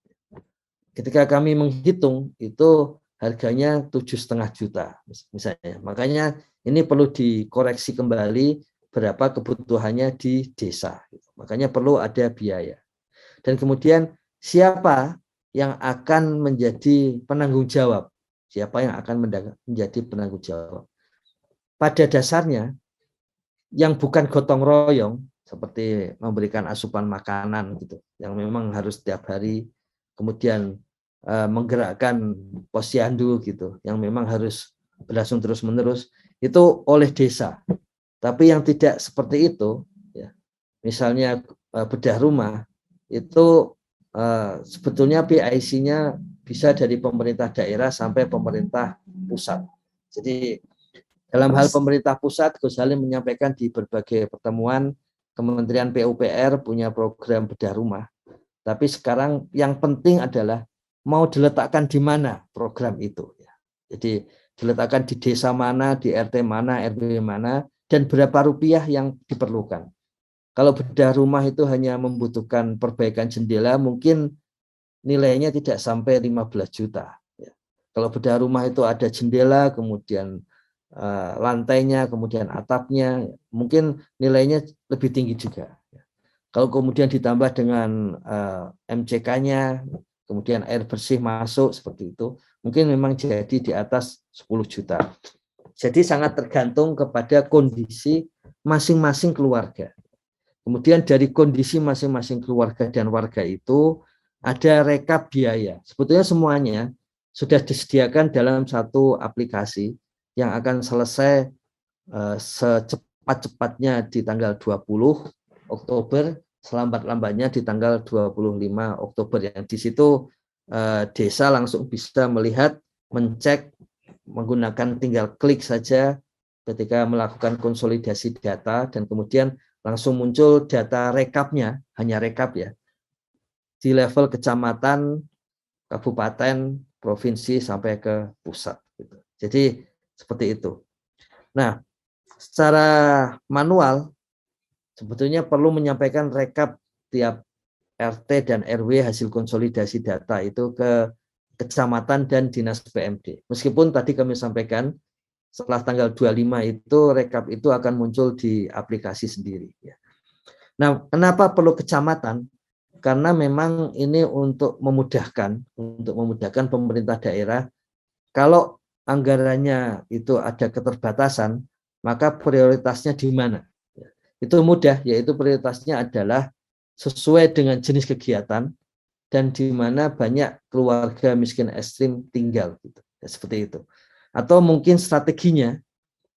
Ketika kami menghitung itu harganya 7,5 juta misalnya. Makanya ini perlu dikoreksi kembali berapa kebutuhannya di desa. Makanya perlu ada biaya. Dan kemudian siapa yang akan menjadi penanggung jawab? Siapa yang akan menjadi penanggung jawab? Pada dasarnya yang bukan gotong royong seperti memberikan asupan makanan gitu, yang memang harus setiap hari, kemudian menggerakkan posyandu gitu, yang memang harus berlangsung terus-menerus, itu oleh desa. Tapi yang tidak seperti itu, ya, misalnya bedah rumah, itu sebetulnya PIC-nya bisa dari pemerintah daerah sampai pemerintah pusat. Jadi dalam hal pemerintah pusat, Gus Halim menyampaikan di berbagai pertemuan, Kementerian PUPR punya program bedah rumah. Tapi sekarang yang penting adalah mau diletakkan di mana program itu. Jadi diletakkan di desa mana, di RT mana, RW mana, dan berapa rupiah yang diperlukan. Kalau bedah rumah itu hanya membutuhkan perbaikan jendela, mungkin nilainya tidak sampai 15 juta. Kalau bedah rumah itu ada jendela, kemudian lantainya, kemudian atapnya, mungkin nilainya lebih tinggi juga. Kalau kemudian ditambah dengan MCK-nya, kemudian air bersih masuk seperti itu, mungkin memang jadi di atas 10 juta. Jadi sangat tergantung kepada kondisi masing-masing keluarga. Kemudian dari kondisi masing-masing keluarga dan warga itu ada rekap biaya. Sebetulnya semuanya sudah disediakan dalam satu aplikasi yang akan selesai secepat-cepatnya di tanggal 20 Oktober, selambat-lambatnya di tanggal 25 Oktober. Yang di situ desa langsung bisa melihat, mencek, menggunakan tinggal klik saja ketika melakukan konsolidasi data, dan kemudian langsung muncul data rekapnya, hanya rekap ya, di level kecamatan, kabupaten, provinsi, sampai ke pusat. Jadi seperti itu. Nah, secara manual sebetulnya perlu menyampaikan rekap tiap RT dan RW hasil konsolidasi data itu ke kecamatan dan dinas PMD. Meskipun tadi kami sampaikan setelah tanggal 25 itu rekap itu akan muncul di aplikasi sendiri. Nah, kenapa perlu kecamatan? Karena memang ini untuk memudahkan pemerintah daerah. Kalau anggarannya itu ada keterbatasan, maka prioritasnya di mana? Itu mudah, yaitu prioritasnya adalah sesuai dengan jenis kegiatan dan di mana banyak keluarga miskin ekstrim tinggal, gitu. Ya, seperti itu. Atau mungkin strateginya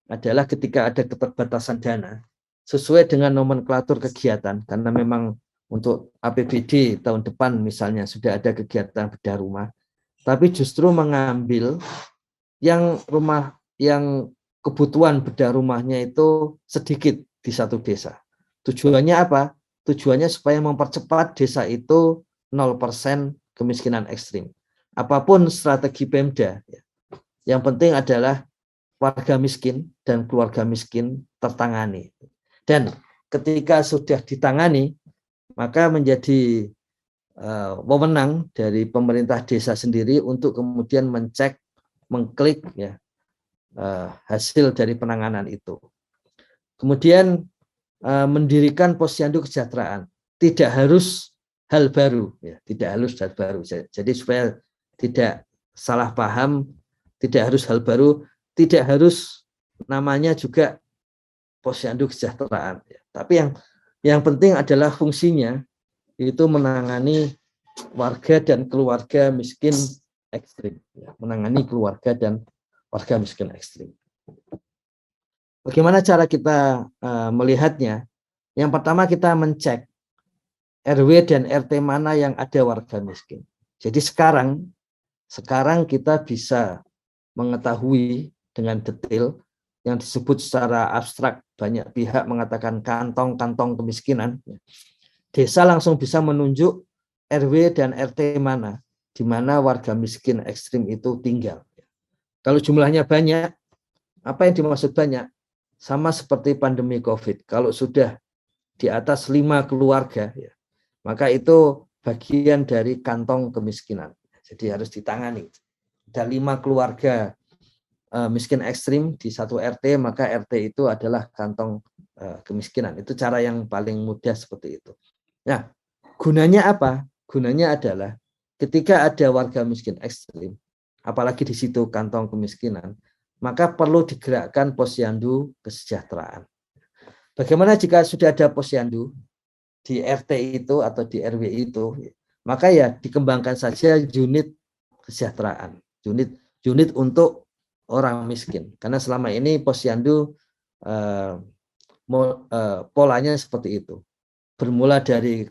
adalah ketika ada keterbatasan dana, sesuai dengan nomenklatur kegiatan, karena memang untuk APBD tahun depan misalnya sudah ada kegiatan bedah rumah, tapi justru mengambil yang rumah yang kebutuhan bedah rumahnya itu sedikit di satu desa. Tujuannya apa? Tujuannya supaya mempercepat desa itu 0% kemiskinan ekstrim. Apapun strategi Pemda, yang penting adalah warga miskin dan keluarga miskin tertangani. Dan ketika sudah ditangani, maka menjadi wewenang dari pemerintah desa sendiri untuk kemudian mencek, mengklik ya hasil dari penanganan itu. Kemudian mendirikan posyandu kesejahteraan. Tidak harus hal baru, ya, tidak harus hal baru. Jadi supaya tidak salah paham, tidak harus hal baru, tidak harus namanya juga posyandu kesejahteraan. Ya. Tapi yang penting adalah fungsinya itu menangani warga dan keluarga miskin ekstrim, ya, menangani keluarga dan warga miskin ekstrim. Bagaimana cara kita melihatnya? Yang pertama kita mencek RW dan RT mana yang ada warga miskin. Jadi sekarang kita bisa mengetahui dengan detail yang disebut secara abstrak, banyak pihak mengatakan kantong-kantong kemiskinan. Desa langsung bisa menunjuk RW dan RT mana, di mana warga miskin ekstrim itu tinggal. Kalau jumlahnya banyak, apa yang dimaksud banyak? Sama seperti pandemi COVID. Kalau sudah di atas 5 keluarga, ya, maka itu bagian dari kantong kemiskinan. Jadi harus ditangani. Ada 5 keluarga miskin ekstrim di satu RT, maka RT itu adalah kantong kemiskinan. Itu cara yang paling mudah seperti itu. Nah, gunanya apa? Gunanya adalah ketika ada warga miskin ekstrim, apalagi di situ kantong kemiskinan, maka perlu digerakkan posyandu kesejahteraan. Bagaimana jika sudah ada posyandu di RT itu atau di RW itu, maka ya dikembangkan saja unit kesejahteraan, unit untuk orang miskin. Karena selama ini posyandu polanya seperti itu. Bermula dari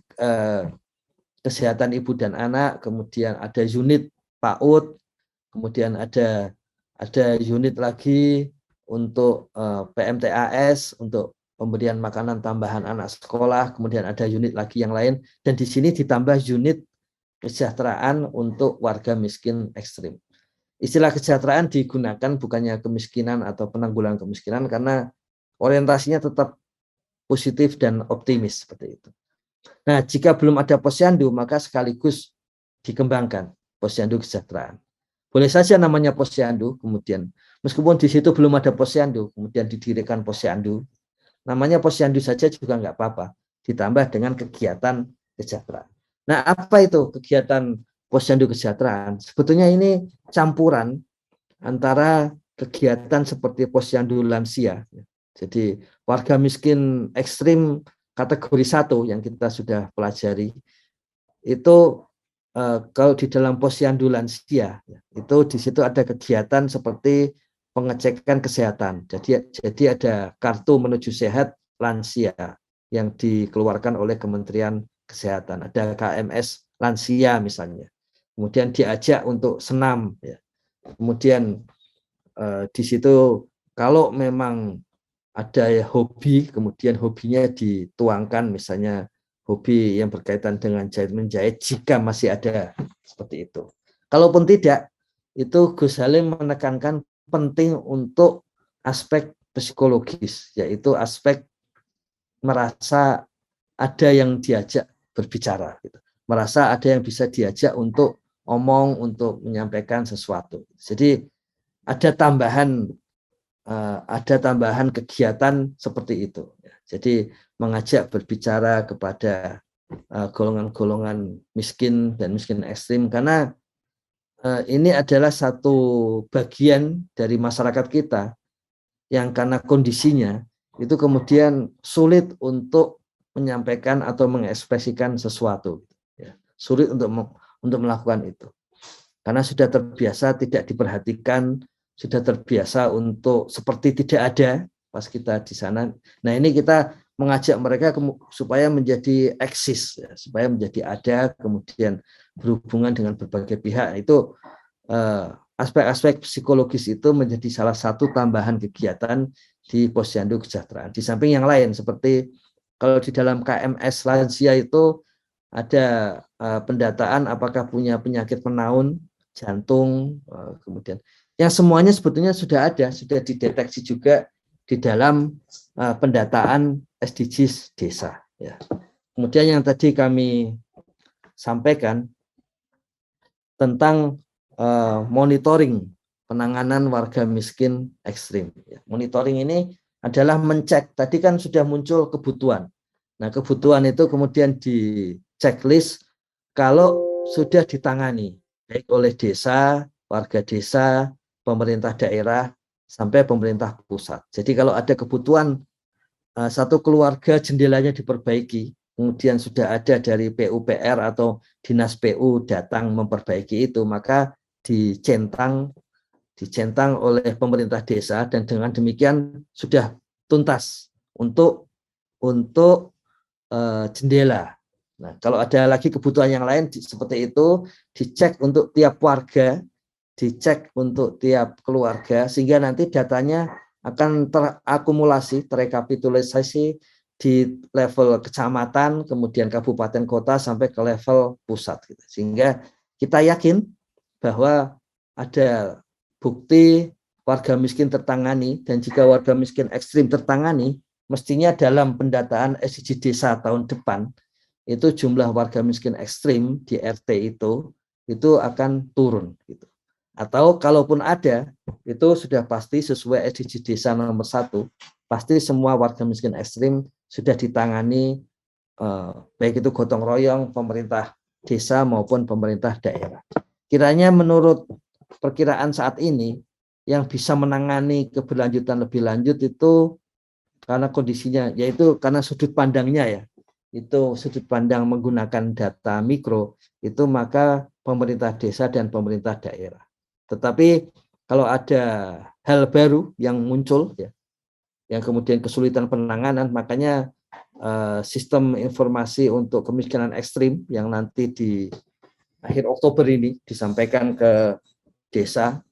kesehatan ibu dan anak, kemudian ada unit PAUD, kemudian ada unit lagi untuk PMTAS, untuk pemberian makanan tambahan anak sekolah, kemudian ada unit lagi yang lain, dan di sini ditambah unit kesejahteraan untuk warga miskin ekstrim. Istilah kesejahteraan digunakan bukannya kemiskinan atau penanggulangan kemiskinan, karena orientasinya tetap positif dan optimis seperti itu. Nah, jika belum ada posyandu, maka sekaligus dikembangkan posyandu kesejahteraan. Boleh saja namanya posyandu, kemudian meskipun di situ belum ada posyandu, kemudian didirikan posyandu, namanya posyandu saja juga nggak apa-apa, ditambah dengan kegiatan kesejahteraan. Nah, apa itu kegiatan posyandu kesejahteraan? Sebetulnya ini campuran antara kegiatan seperti posyandu lansia. Jadi warga miskin ekstrim kategori 1 yang kita sudah pelajari itu kalau di dalam posyandu lansia itu di situ ada kegiatan seperti pengecekan kesehatan. Jadi ada kartu menuju sehat lansia yang dikeluarkan oleh Kementerian Kesehatan. Ada KMS lansia misalnya. Kemudian diajak untuk senam. Ya. Kemudian di situ kalau memang ada hobi, kemudian hobinya dituangkan, misalnya hobi yang berkaitan dengan jahit-menjahit jika masih ada seperti itu. Kalaupun tidak, itu Gus Halim menekankan penting untuk aspek psikologis, yaitu aspek merasa ada yang diajak berbicara, gitu. Merasa ada yang bisa diajak untuk omong, untuk menyampaikan sesuatu. Jadi ada tambahan kegiatan seperti itu. Jadi mengajak berbicara kepada golongan-golongan miskin dan miskin ekstrim, karena ini adalah satu bagian dari masyarakat kita yang karena kondisinya itu kemudian sulit untuk menyampaikan atau mengekspresikan sesuatu. Sulit untuk melakukan itu. Karena sudah terbiasa tidak diperhatikan, sudah terbiasa untuk seperti tidak ada pas kita di sana. Nah, ini kita mengajak mereka supaya menjadi eksis, ya, supaya menjadi ada, kemudian berhubungan dengan berbagai pihak. Itu aspek-aspek psikologis itu menjadi salah satu tambahan kegiatan di posyandu kesejahteraan. Di samping yang lain, seperti kalau di dalam KMS lansia itu ada pendataan apakah punya penyakit penaun, jantung, kemudian yang semuanya sebetulnya sudah ada, sudah dideteksi juga di dalam pendataan SDGs desa. Ya. Kemudian yang tadi kami sampaikan tentang monitoring penanganan warga miskin ekstrim. Ya. Monitoring ini adalah mencek, tadi kan sudah muncul kebutuhan. Nah, kebutuhan itu kemudian di checklist kalau sudah ditangani, baik oleh desa, warga desa, pemerintah daerah, sampai pemerintah pusat. Jadi kalau ada kebutuhan satu keluarga jendelanya diperbaiki, kemudian sudah ada dari PUPR atau Dinas PU datang memperbaiki itu, maka dicentang oleh pemerintah desa, dan dengan demikian sudah tuntas untuk jendela. Nah, kalau ada lagi kebutuhan yang lain seperti itu, dicek untuk tiap warga, dicek untuk tiap keluarga, sehingga nanti datanya akan terakumulasi, terekapitulasi di level kecamatan, kemudian kabupaten kota sampai ke level pusat. Sehingga kita yakin bahwa ada bukti warga miskin tertangani, dan jika warga miskin ekstrim tertangani, mestinya dalam pendataan SDG desa tahun depan itu jumlah warga miskin ekstrim di RT itu akan turun gitu. Atau kalaupun ada, itu sudah pasti sesuai SDG desa nomor 1, pasti semua warga miskin ekstrim sudah ditangani, baik itu gotong royong pemerintah desa maupun pemerintah daerah. Kiranya menurut perkiraan saat ini yang bisa menangani keberlanjutan lebih lanjut itu karena kondisinya, yaitu karena sudut pandangnya ya, itu sudut pandang menggunakan data mikro, itu maka pemerintah desa dan pemerintah daerah. Tetapi kalau ada hal baru yang muncul ya, yang kemudian kesulitan penanganan, makanya sistem informasi untuk kemiskinan ekstrim yang nanti di akhir Oktober ini disampaikan ke desa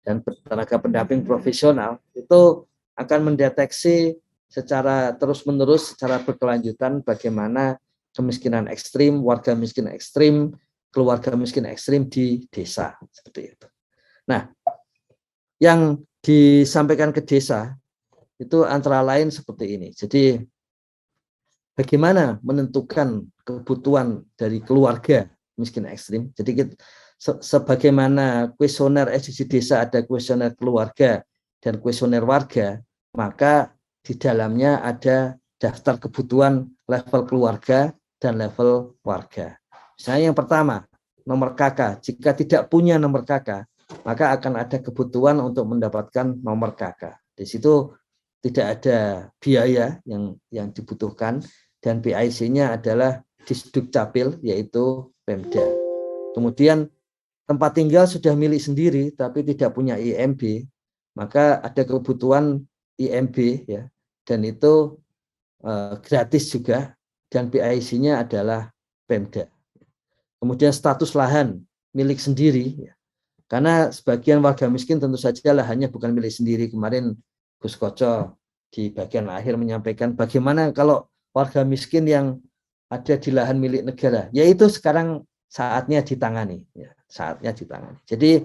dan tenaga pendamping profesional, itu akan mendeteksi secara terus-menerus, secara berkelanjutan bagaimana kemiskinan ekstrim, warga miskin ekstrim, keluarga miskin ekstrim di desa, seperti itu. Nah, yang disampaikan ke desa itu antara lain seperti ini. Jadi bagaimana menentukan kebutuhan dari keluarga miskin ekstrim. Jadi sebagaimana kuesioner SDG desa ada kuesioner keluarga dan kuesioner warga, maka di dalamnya ada daftar kebutuhan level keluarga dan level warga. Misalnya yang pertama, nomor KK. Jika tidak punya nomor KK, maka akan ada kebutuhan untuk mendapatkan nomor KK. Di situ tidak ada biaya yang dibutuhkan, dan PIC-nya adalah Disdukcapil, yaitu Pemda. Kemudian tempat tinggal sudah milik sendiri tapi tidak punya IMB, maka ada kebutuhan IMB ya, dan itu gratis juga, dan PIC-nya adalah Pemda. Kemudian status lahan milik sendiri ya. Karena sebagian warga miskin tentu saja lahannya bukan milik sendiri. Kemarin Gus Koco di bagian akhir menyampaikan bagaimana kalau warga miskin yang ada di lahan milik negara, yaitu sekarang saatnya ditangani ya, saatnya ditangani. Jadi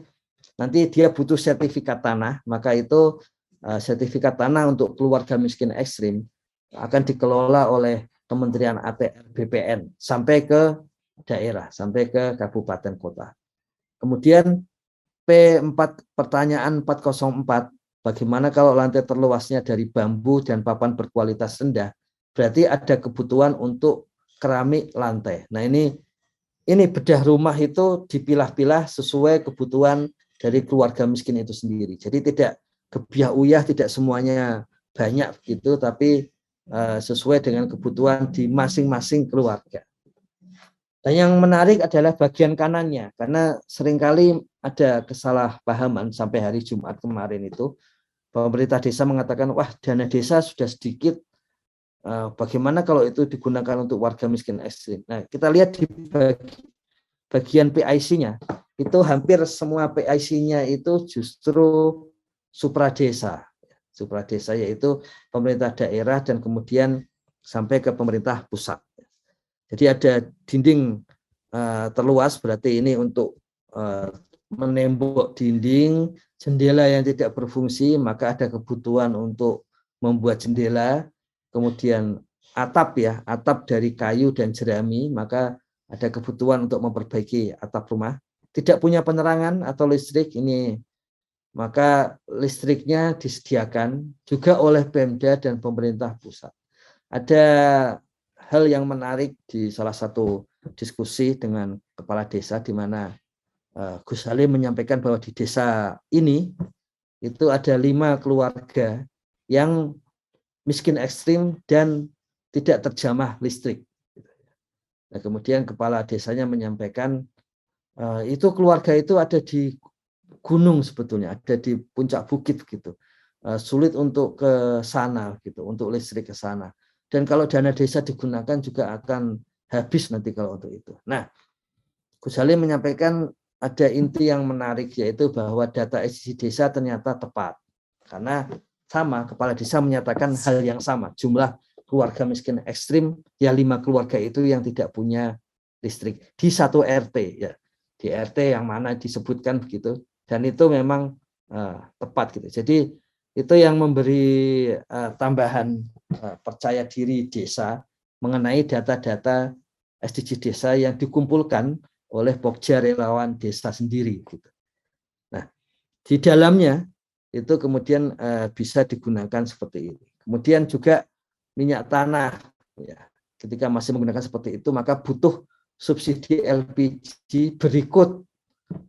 nanti dia butuh sertifikat tanah, maka itu sertifikat tanah untuk keluarga miskin ekstrim akan dikelola oleh Kementerian ATR BPN sampai ke daerah, sampai ke kabupaten kota. Kemudian P4, pertanyaan 404, bagaimana kalau lantai terluasnya dari bambu dan papan berkualitas rendah, berarti ada kebutuhan untuk keramik lantai. Nah ini bedah rumah itu dipilah-pilah sesuai kebutuhan dari keluarga miskin itu sendiri. Jadi tidak gebiah-uyah, tidak semuanya banyak gitu, tapi sesuai dengan kebutuhan di masing-masing keluarga. Dan yang menarik adalah bagian kanannya, karena seringkali ada kesalahpahaman sampai hari Jumat kemarin itu, pemerintah desa mengatakan, wah dana desa sudah sedikit, bagaimana kalau itu digunakan untuk warga miskin ekstrim. Nah kita lihat di bagian PIC-nya, itu hampir semua PIC-nya itu justru supradesa. Supradesa yaitu pemerintah daerah dan kemudian sampai ke pemerintah pusat. Jadi ada dinding terluas, berarti ini untuk menembok dinding, jendela yang tidak berfungsi, maka ada kebutuhan untuk membuat jendela, kemudian atap ya, atap dari kayu dan jerami, maka ada kebutuhan untuk memperbaiki atap rumah. Tidak punya penerangan atau listrik, ini maka listriknya disediakan juga oleh Pemda dan pemerintah pusat. Ada hal yang menarik di salah satu diskusi dengan kepala desa di mana Gus Halim menyampaikan bahwa di desa ini itu ada 5 keluarga yang miskin ekstrim dan tidak terjamah listrik. Nah, kemudian kepala desanya menyampaikan itu keluarga itu ada di gunung sebetulnya, ada di puncak bukit gitu. Sulit untuk ke sana gitu, untuk listrik ke sana. Dan kalau dana desa digunakan juga akan habis nanti kalau untuk itu. Nah, Gus Halim menyampaikan ada inti yang menarik, yaitu bahwa data SDGs desa ternyata tepat. Karena sama, kepala desa menyatakan hal yang sama. Jumlah keluarga miskin ekstrim, ya 5 keluarga itu yang tidak punya listrik. Di satu RT, ya. Di RT yang mana disebutkan begitu. Dan itu memang tepat gitu. Jadi itu yang memberi tambahan percaya diri desa mengenai data-data SDGs desa yang dikumpulkan oleh Pokja relawan desa sendiri gitu. Nah, di dalamnya itu kemudian bisa digunakan seperti ini. Kemudian juga minyak tanah, ya, ketika masih menggunakan seperti itu maka butuh subsidi LPG berikut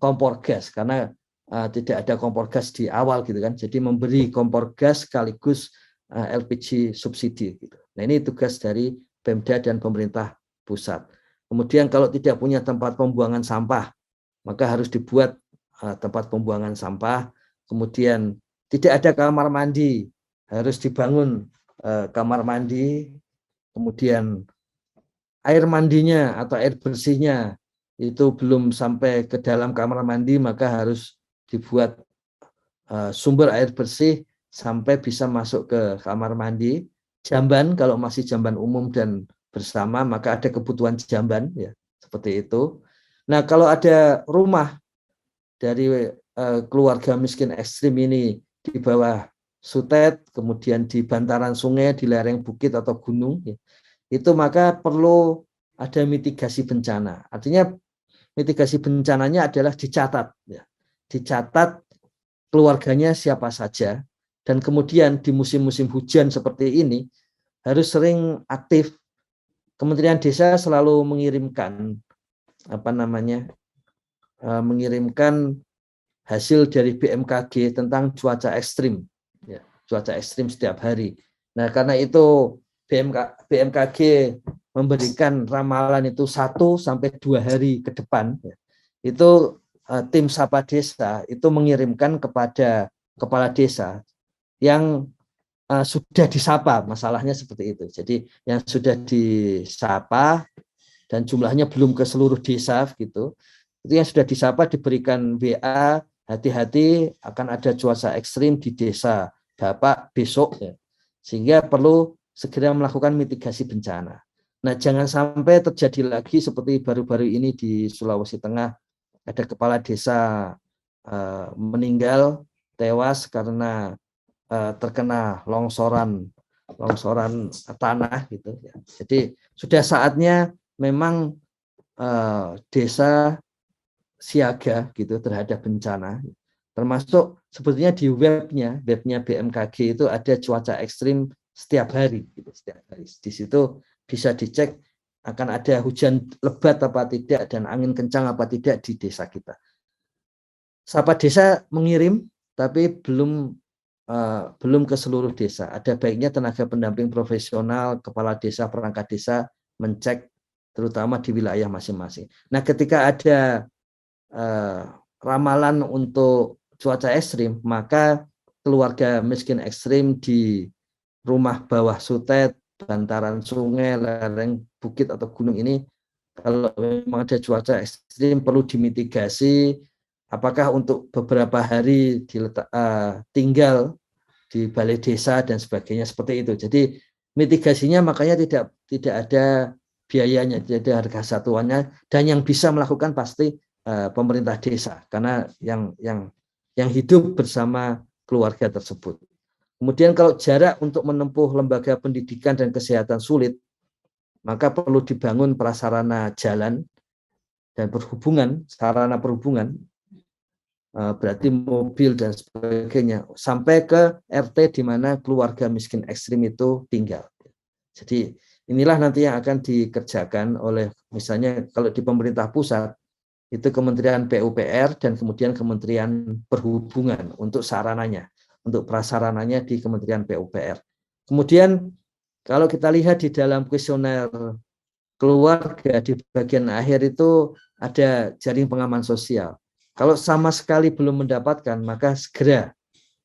kompor gas, karena tidak ada kompor gas di awal gitu kan. Jadi memberi kompor gas sekaligus LPG subsidi gitu. Nah, ini tugas dari Pemda dan pemerintah pusat. Kemudian kalau tidak punya tempat pembuangan sampah, maka harus dibuat tempat pembuangan sampah. Kemudian tidak ada kamar mandi, harus dibangun kamar mandi. Kemudian air mandinya atau air bersihnya itu belum sampai ke dalam kamar mandi, maka harus dibuat sumber air bersih sampai bisa masuk ke kamar mandi. Jamban, kalau masih jamban umum dan bersama, maka ada kebutuhan jamban, ya, seperti itu. Nah, kalau ada rumah dari keluarga miskin ekstrim ini di bawah sutet, kemudian di bantaran sungai, di lereng bukit atau gunung, ya, itu maka perlu ada mitigasi bencana. Artinya mitigasi bencananya adalah dicatat, ya. Dicatat keluarganya siapa saja, dan kemudian di musim-musim hujan seperti ini harus sering aktif. Kementerian Desa selalu mengirimkan mengirimkan hasil dari BMKG tentang cuaca ekstrim, ya, cuaca ekstrim setiap hari. Nah, karena itu BMKG memberikan ramalan itu 1 sampai 2 hari ke depan, ya. Itu tim Sapa Desa itu mengirimkan kepada kepala desa yang sudah disapa, masalahnya seperti itu. Jadi yang sudah disapa dan jumlahnya belum ke seluruh desa gitu, itu yang sudah disapa diberikan WA, hati-hati akan ada cuaca ekstrim di desa Bapak besok, ya. Sehingga perlu segera melakukan mitigasi bencana. Nah, jangan sampai terjadi lagi seperti baru-baru ini di Sulawesi Tengah, ada kepala desa meninggal, tewas karena terkena longsoran tanah gitu, ya. Jadi sudah saatnya memang desa siaga gitu terhadap bencana. Termasuk sebetulnya di webnya BMKG itu ada cuaca ekstrim setiap hari gitu, setiap hari. Di situ bisa dicek akan ada hujan lebat apa tidak dan angin kencang apa tidak di desa kita. Sapa Desa mengirim, tapi belum ke seluruh desa. Ada baiknya tenaga pendamping profesional, kepala desa, perangkat desa mencek terutama di wilayah masing-masing. Nah, ketika ada ramalan untuk cuaca ekstrim, maka keluarga miskin ekstrim di rumah bawah sutet, bantaran sungai, lereng bukit atau gunung ini, kalau memang ada cuaca ekstrim perlu dimitigasi. Apakah untuk beberapa hari tinggal di balai desa dan sebagainya seperti itu. Jadi mitigasinya makanya tidak ada biayanya, tidak ada harga satuannya, dan yang bisa melakukan pasti pemerintah desa karena yang hidup bersama keluarga tersebut. Kemudian kalau jarak untuk menempuh lembaga pendidikan dan kesehatan sulit, maka perlu dibangun prasarana jalan dan perhubungan, sarana perhubungan, berarti mobil dan sebagainya, sampai ke RT di mana keluarga miskin ekstrim itu tinggal. Jadi inilah nanti yang akan dikerjakan oleh, misalnya kalau di pemerintah pusat, itu Kementerian PUPR dan kemudian Kementerian Perhubungan untuk sarananya, untuk prasarananya di Kementerian PUPR. Kemudian kalau kita lihat di dalam kuesioner keluarga di bagian akhir itu ada jaring pengaman sosial. Kalau sama sekali belum mendapatkan, maka segera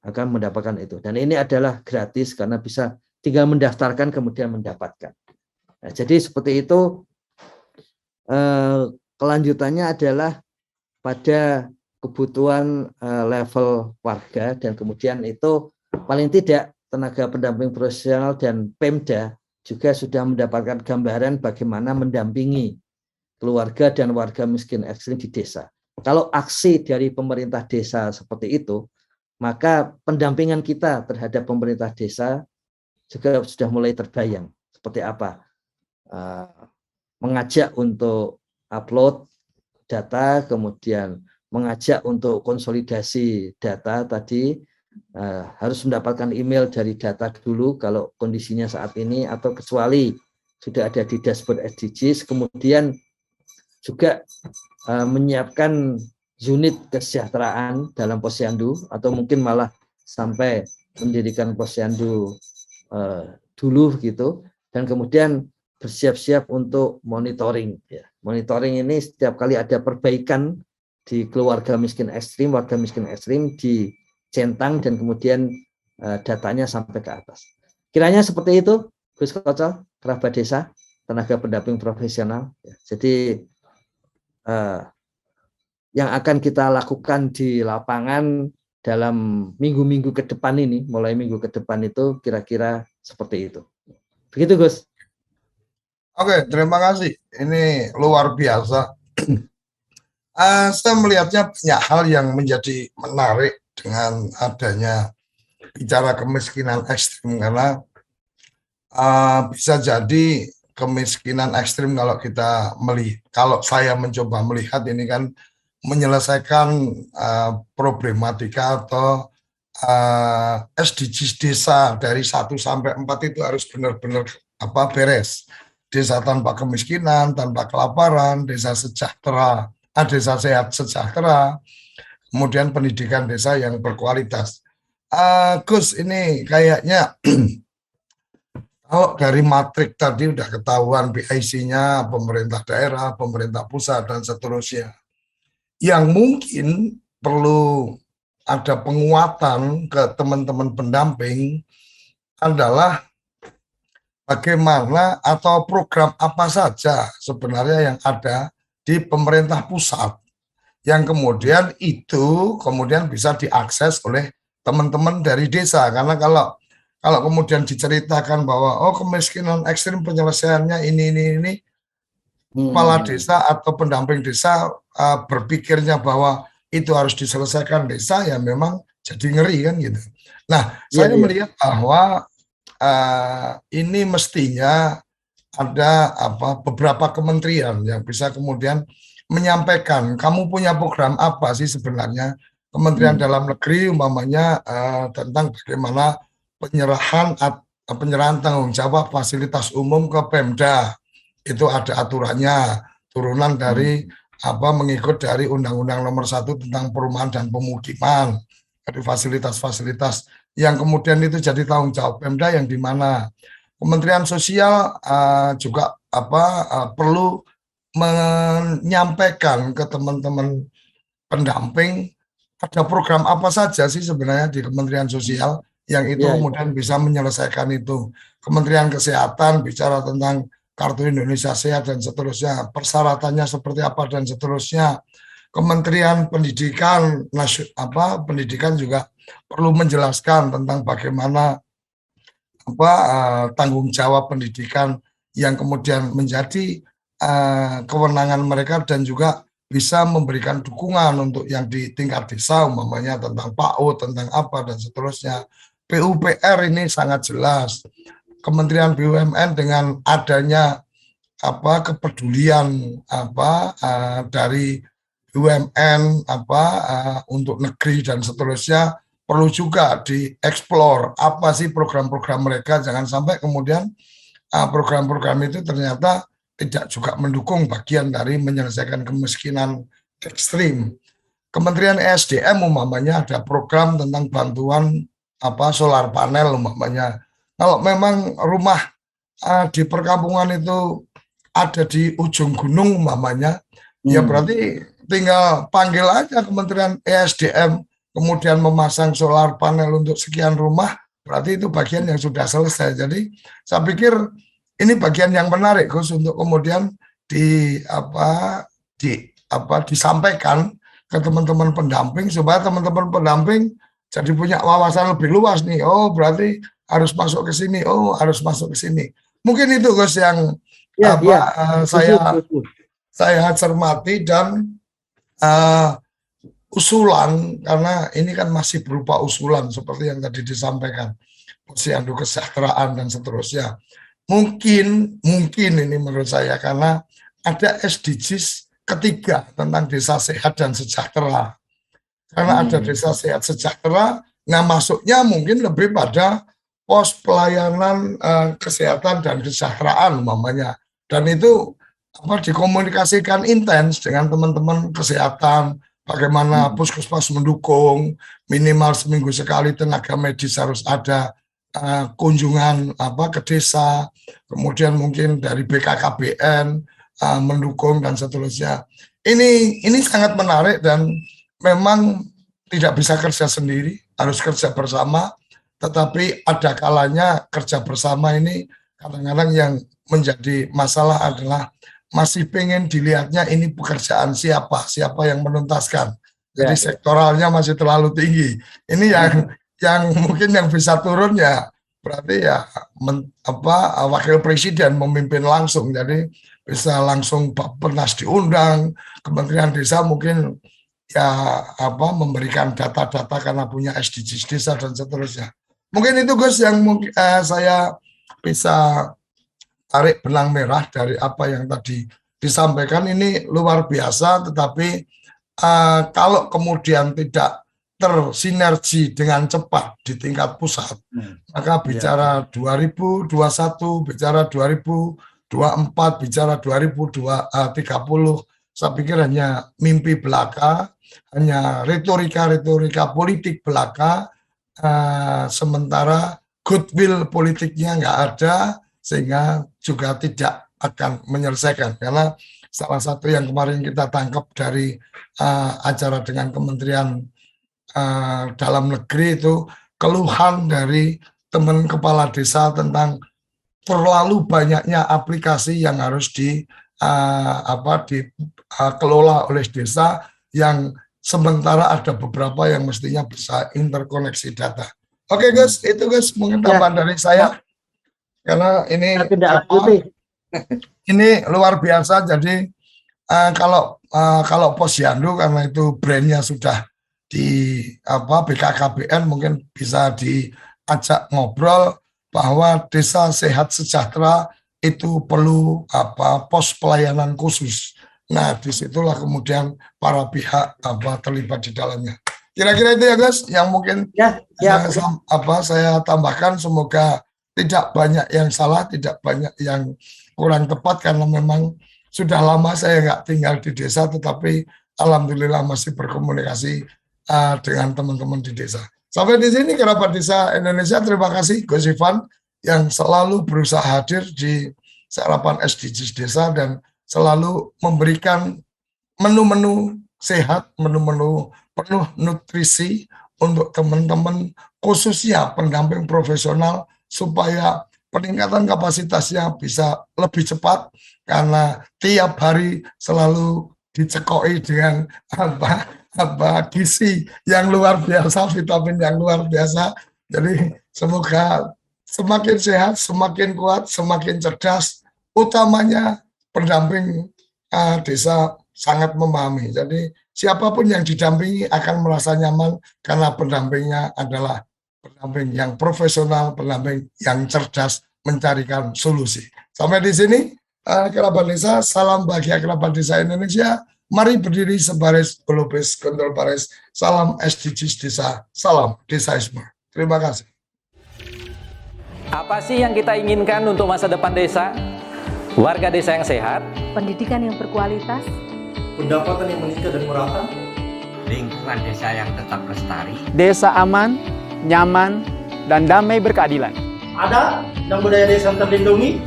akan mendapatkan itu. Dan ini adalah gratis karena bisa tinggal mendaftarkan kemudian mendapatkan. Nah, jadi seperti itu. Kelanjutannya adalah pada kebutuhan level warga, dan kemudian itu paling tidak tenaga pendamping profesional dan Pemda juga sudah mendapatkan gambaran bagaimana mendampingi keluarga dan warga miskin ekstrim di desa. Kalau aksi dari pemerintah desa seperti itu, maka pendampingan kita terhadap pemerintah desa juga sudah mulai terbayang. Seperti apa? Mengajak untuk upload data, kemudian mengajak untuk konsolidasi data tadi, harus mendapatkan email dari data dulu kalau kondisinya saat ini, atau kecuali sudah ada di dashboard SDGs, kemudian juga menyiapkan unit kesejahteraan dalam posyandu, atau mungkin malah sampai mendirikan posyandu dulu gitu, dan kemudian bersiap-siap untuk monitoring. Monitoring ini setiap kali ada perbaikan di keluarga miskin ekstrim, warga miskin ekstrim dicentang, dan kemudian datanya sampai ke atas. Kiranya seperti itu, Gus Kocol, kerabat desa, tenaga pendamping profesional. Jadi yang akan kita lakukan di lapangan dalam minggu-minggu ke depan ini, mulai minggu ke depan itu kira-kira seperti itu. Begitu, Gus. Oke, terima kasih. Ini luar biasa. Saya melihatnya banyak hal yang menjadi menarik dengan adanya bicara kemiskinan ekstrim, karena bisa jadi kemiskinan ekstrim kalau saya mencoba melihat ini kan menyelesaikan problematika atau SDGs desa dari 1 sampai 4 itu harus benar-benar beres. Desa tanpa kemiskinan, tanpa kelaparan, desa sejahtera, desa sehat sejahtera, kemudian pendidikan desa yang berkualitas. Gus, ini kayaknya kalau dari matrik tadi udah ketahuan PIC-nya, pemerintah daerah, pemerintah pusat, dan seterusnya. Yang mungkin perlu ada penguatan ke teman-teman pendamping adalah bagaimana atau program apa saja sebenarnya yang ada di pemerintah pusat yang kemudian bisa diakses oleh teman-teman dari desa. Karena kalau kemudian diceritakan bahwa kemiskinan ekstrim penyelesaiannya ini kepala desa atau pendamping desa berpikirnya bahwa itu harus diselesaikan desa, ya memang jadi ngeri kan gitu. Nah, saya melihat bahwa ini mestinya ada beberapa kementerian yang bisa kemudian menyampaikan, kamu punya program apa sih sebenarnya. Kementerian Dalam Negeri umpamanya tentang bagaimana penyerahan tanggung jawab fasilitas umum ke Pemda, itu ada aturannya, turunan dari mengikut dari Undang-Undang Nomor 1 tentang Perumahan dan Pemukiman, dari fasilitas-fasilitas yang kemudian itu jadi tanggung jawab Pemda, yang di mana Kementerian Sosial juga perlu menyampaikan ke teman-teman pendamping ada program apa saja sih sebenarnya di Kementerian Sosial yang itu kemudian bisa menyelesaikan itu. Kementerian Kesehatan bicara tentang Kartu Indonesia Sehat dan seterusnya, persyaratannya seperti apa dan seterusnya. Kementerian Pendidikan pendidikan juga perlu menjelaskan tentang bagaimana tanggung jawab pendidikan yang kemudian menjadi kewenangan mereka, dan juga bisa memberikan dukungan untuk yang di tingkat desa umpamanya tentang PAUD, tentang apa dan seterusnya. PUPR ini sangat jelas. Kementerian BUMN dengan adanya kepedulian dari BUMN untuk negeri dan seterusnya, perlu juga dieksplor apa sih program-program mereka. Jangan sampai kemudian program-program itu ternyata tidak juga mendukung bagian dari menyelesaikan kemiskinan ekstrim. Kementerian ESDM umpamanya ada program tentang bantuan solar panel umpamanya. Kalau memang rumah di perkampungan itu ada di ujung gunung umpamanya, ya berarti tinggal panggil aja Kementerian ESDM, kemudian memasang solar panel untuk sekian rumah, berarti itu bagian yang sudah selesai. Jadi saya pikir ini bagian yang menarik Gus untuk kemudian disampaikan ke teman-teman pendamping supaya teman-teman pendamping jadi punya wawasan lebih luas nih. Oh, berarti harus masuk ke sini. Oh, harus masuk ke sini. Mungkin itu Gus yang saya cermati dan usulan, karena ini kan masih berupa usulan seperti yang tadi disampaikan, posyandu kesejahteraan dan seterusnya. Mungkin ini menurut saya karena ada SDGs ketiga tentang desa sehat dan sejahtera. Karena ada desa sehat sejahtera, nah masuknya mungkin lebih pada pos pelayanan kesehatan dan kesejahteraan umpamanya. Dan itu dikomunikasikan intens dengan teman-teman kesehatan, bagaimana puskesmas mendukung, minimal seminggu sekali tenaga medis harus ada kunjungan ke desa, kemudian mungkin dari BKKBN mendukung dan seterusnya. Ini sangat menarik dan memang tidak bisa kerja sendiri, harus kerja bersama, tetapi ada kalanya kerja bersama ini kadang-kadang yang menjadi masalah adalah masih pengen dilihatnya ini pekerjaan siapa yang menuntaskan. Jadi sektoralnya masih terlalu tinggi. Ini yang mungkin yang bisa turun ya berarti ya wakil presiden memimpin langsung. Jadi bisa langsung Bappenas diundang, Kementerian Desa mungkin memberikan data-data karena punya SDGs desa dan seterusnya. Mungkin itu Gus yang mungkin saya bisa tarik benang merah dari apa yang tadi disampaikan. Ini luar biasa, tetapi kalau kemudian tidak tersinergi dengan cepat di tingkat pusat, maka bicara 2021, bicara 2024, bicara 2030, saya pikir hanya mimpi belaka, hanya retorika politik belaka, sementara goodwill politiknya nggak ada, sehingga juga tidak akan menyelesaikan. Karena salah satu yang kemarin kita tangkap dari acara dengan Kementerian Dalam Negeri itu keluhan dari teman kepala desa tentang terlalu banyaknya aplikasi yang harus dikelola oleh desa, yang sementara ada beberapa yang mestinya bisa interkoneksi data. Oke Gus, itu Gus mungkin tambahan dari saya. Karena ini ini luar biasa. Jadi kalau posyandu, karena itu brandnya sudah di BKKBN, mungkin bisa diajak ngobrol bahwa desa sehat sejahtera itu perlu pos pelayanan khusus. Nah, disitulah kemudian para pihak terlibat di dalamnya. Kira-kira itu ya Gus, yang mungkin saya tambahkan. Semoga tidak banyak yang salah, tidak banyak yang kurang tepat, karena memang sudah lama saya nggak tinggal di desa, tetapi alhamdulillah masih berkomunikasi dengan teman-teman di desa. Sampai di sini Kerabat Desa Indonesia, terima kasih Gus Ivan yang selalu berusaha hadir di sarapan SDGs Desa dan selalu memberikan menu-menu sehat, menu-menu penuh nutrisi untuk teman-teman, khususnya pendamping profesional, supaya peningkatan kapasitasnya bisa lebih cepat, karena tiap hari selalu dicekoi dengan gizi yang luar biasa, vitamin yang luar biasa. Jadi semoga semakin sehat, semakin kuat, semakin cerdas, utamanya pendamping desa sangat memahami. Jadi siapapun yang didampingi akan merasa nyaman karena pendampingnya adalah pendamping yang profesional, pendamping yang cerdas mencarikan solusi. Sampai di sini, Kerabat Desa, salam bahagia Kerabat Desa Indonesia. Mari berdiri sebaris, berlopis, kontrol baris. Salam SDGs Desa, salam Desaisme. Terima kasih. Apa sih yang kita inginkan untuk masa depan desa? Warga desa yang sehat, pendidikan yang berkualitas, pendapatan yang meningkat dan merata, Lingkungan desa yang tetap lestari, desa aman, nyaman, dan damai berkeadilan. adat dan budaya desa terlindungi,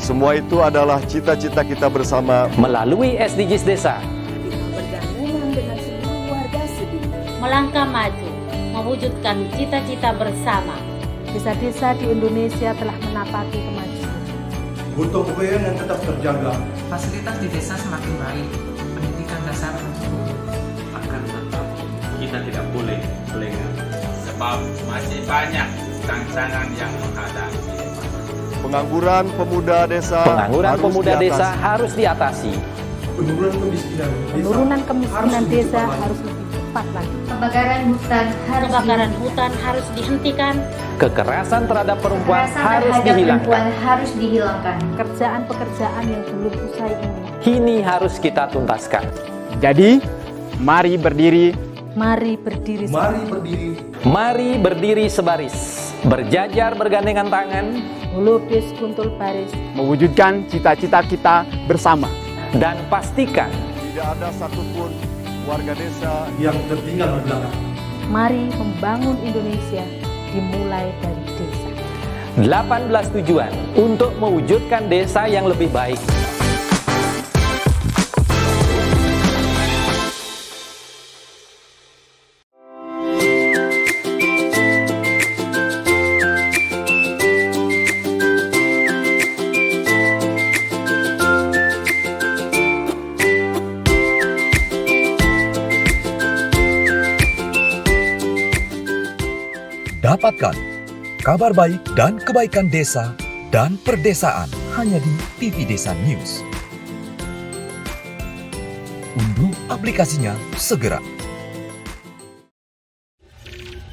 Semua itu adalah cita-cita kita bersama. Melalui SDGs Desa, melangkah maju, mewujudkan cita-cita bersama. Desa-desa di Indonesia telah menapaki kemajuan. Gotong royong yang tetap terjaga. Fasilitas di desa semakin baik, pendidikan dasar mencukupi. Akan tetap kita tidak boleh lengah, sebab masih banyak tantangan yang menghadapi. Pengangguran pemuda desa harus diatasi. Penurunan kemiskinan desa harus lebih cepat lagi. Kebakaran hutan harus dihentikan. Kekerasan terhadap perempuan harus dihilangkan. Pekerjaan-pekerjaan yang belum usai ini, Kini harus kita tuntaskan. Jadi, mari berdiri, mari berdiri. Mari berdiri sebaris, berjajar bergandengan tangan, melukis kuntul baris, mewujudkan cita-cita kita bersama. dan pastikan tidak ada satupun warga desa yang tertinggal di belakang. Mari membangun Indonesia dimulai dari desa. 18 tujuan untuk mewujudkan desa yang lebih baik. Dapatkan kabar baik dan kebaikan desa dan perdesaan hanya di TV Desa News. Unduh aplikasinya segera.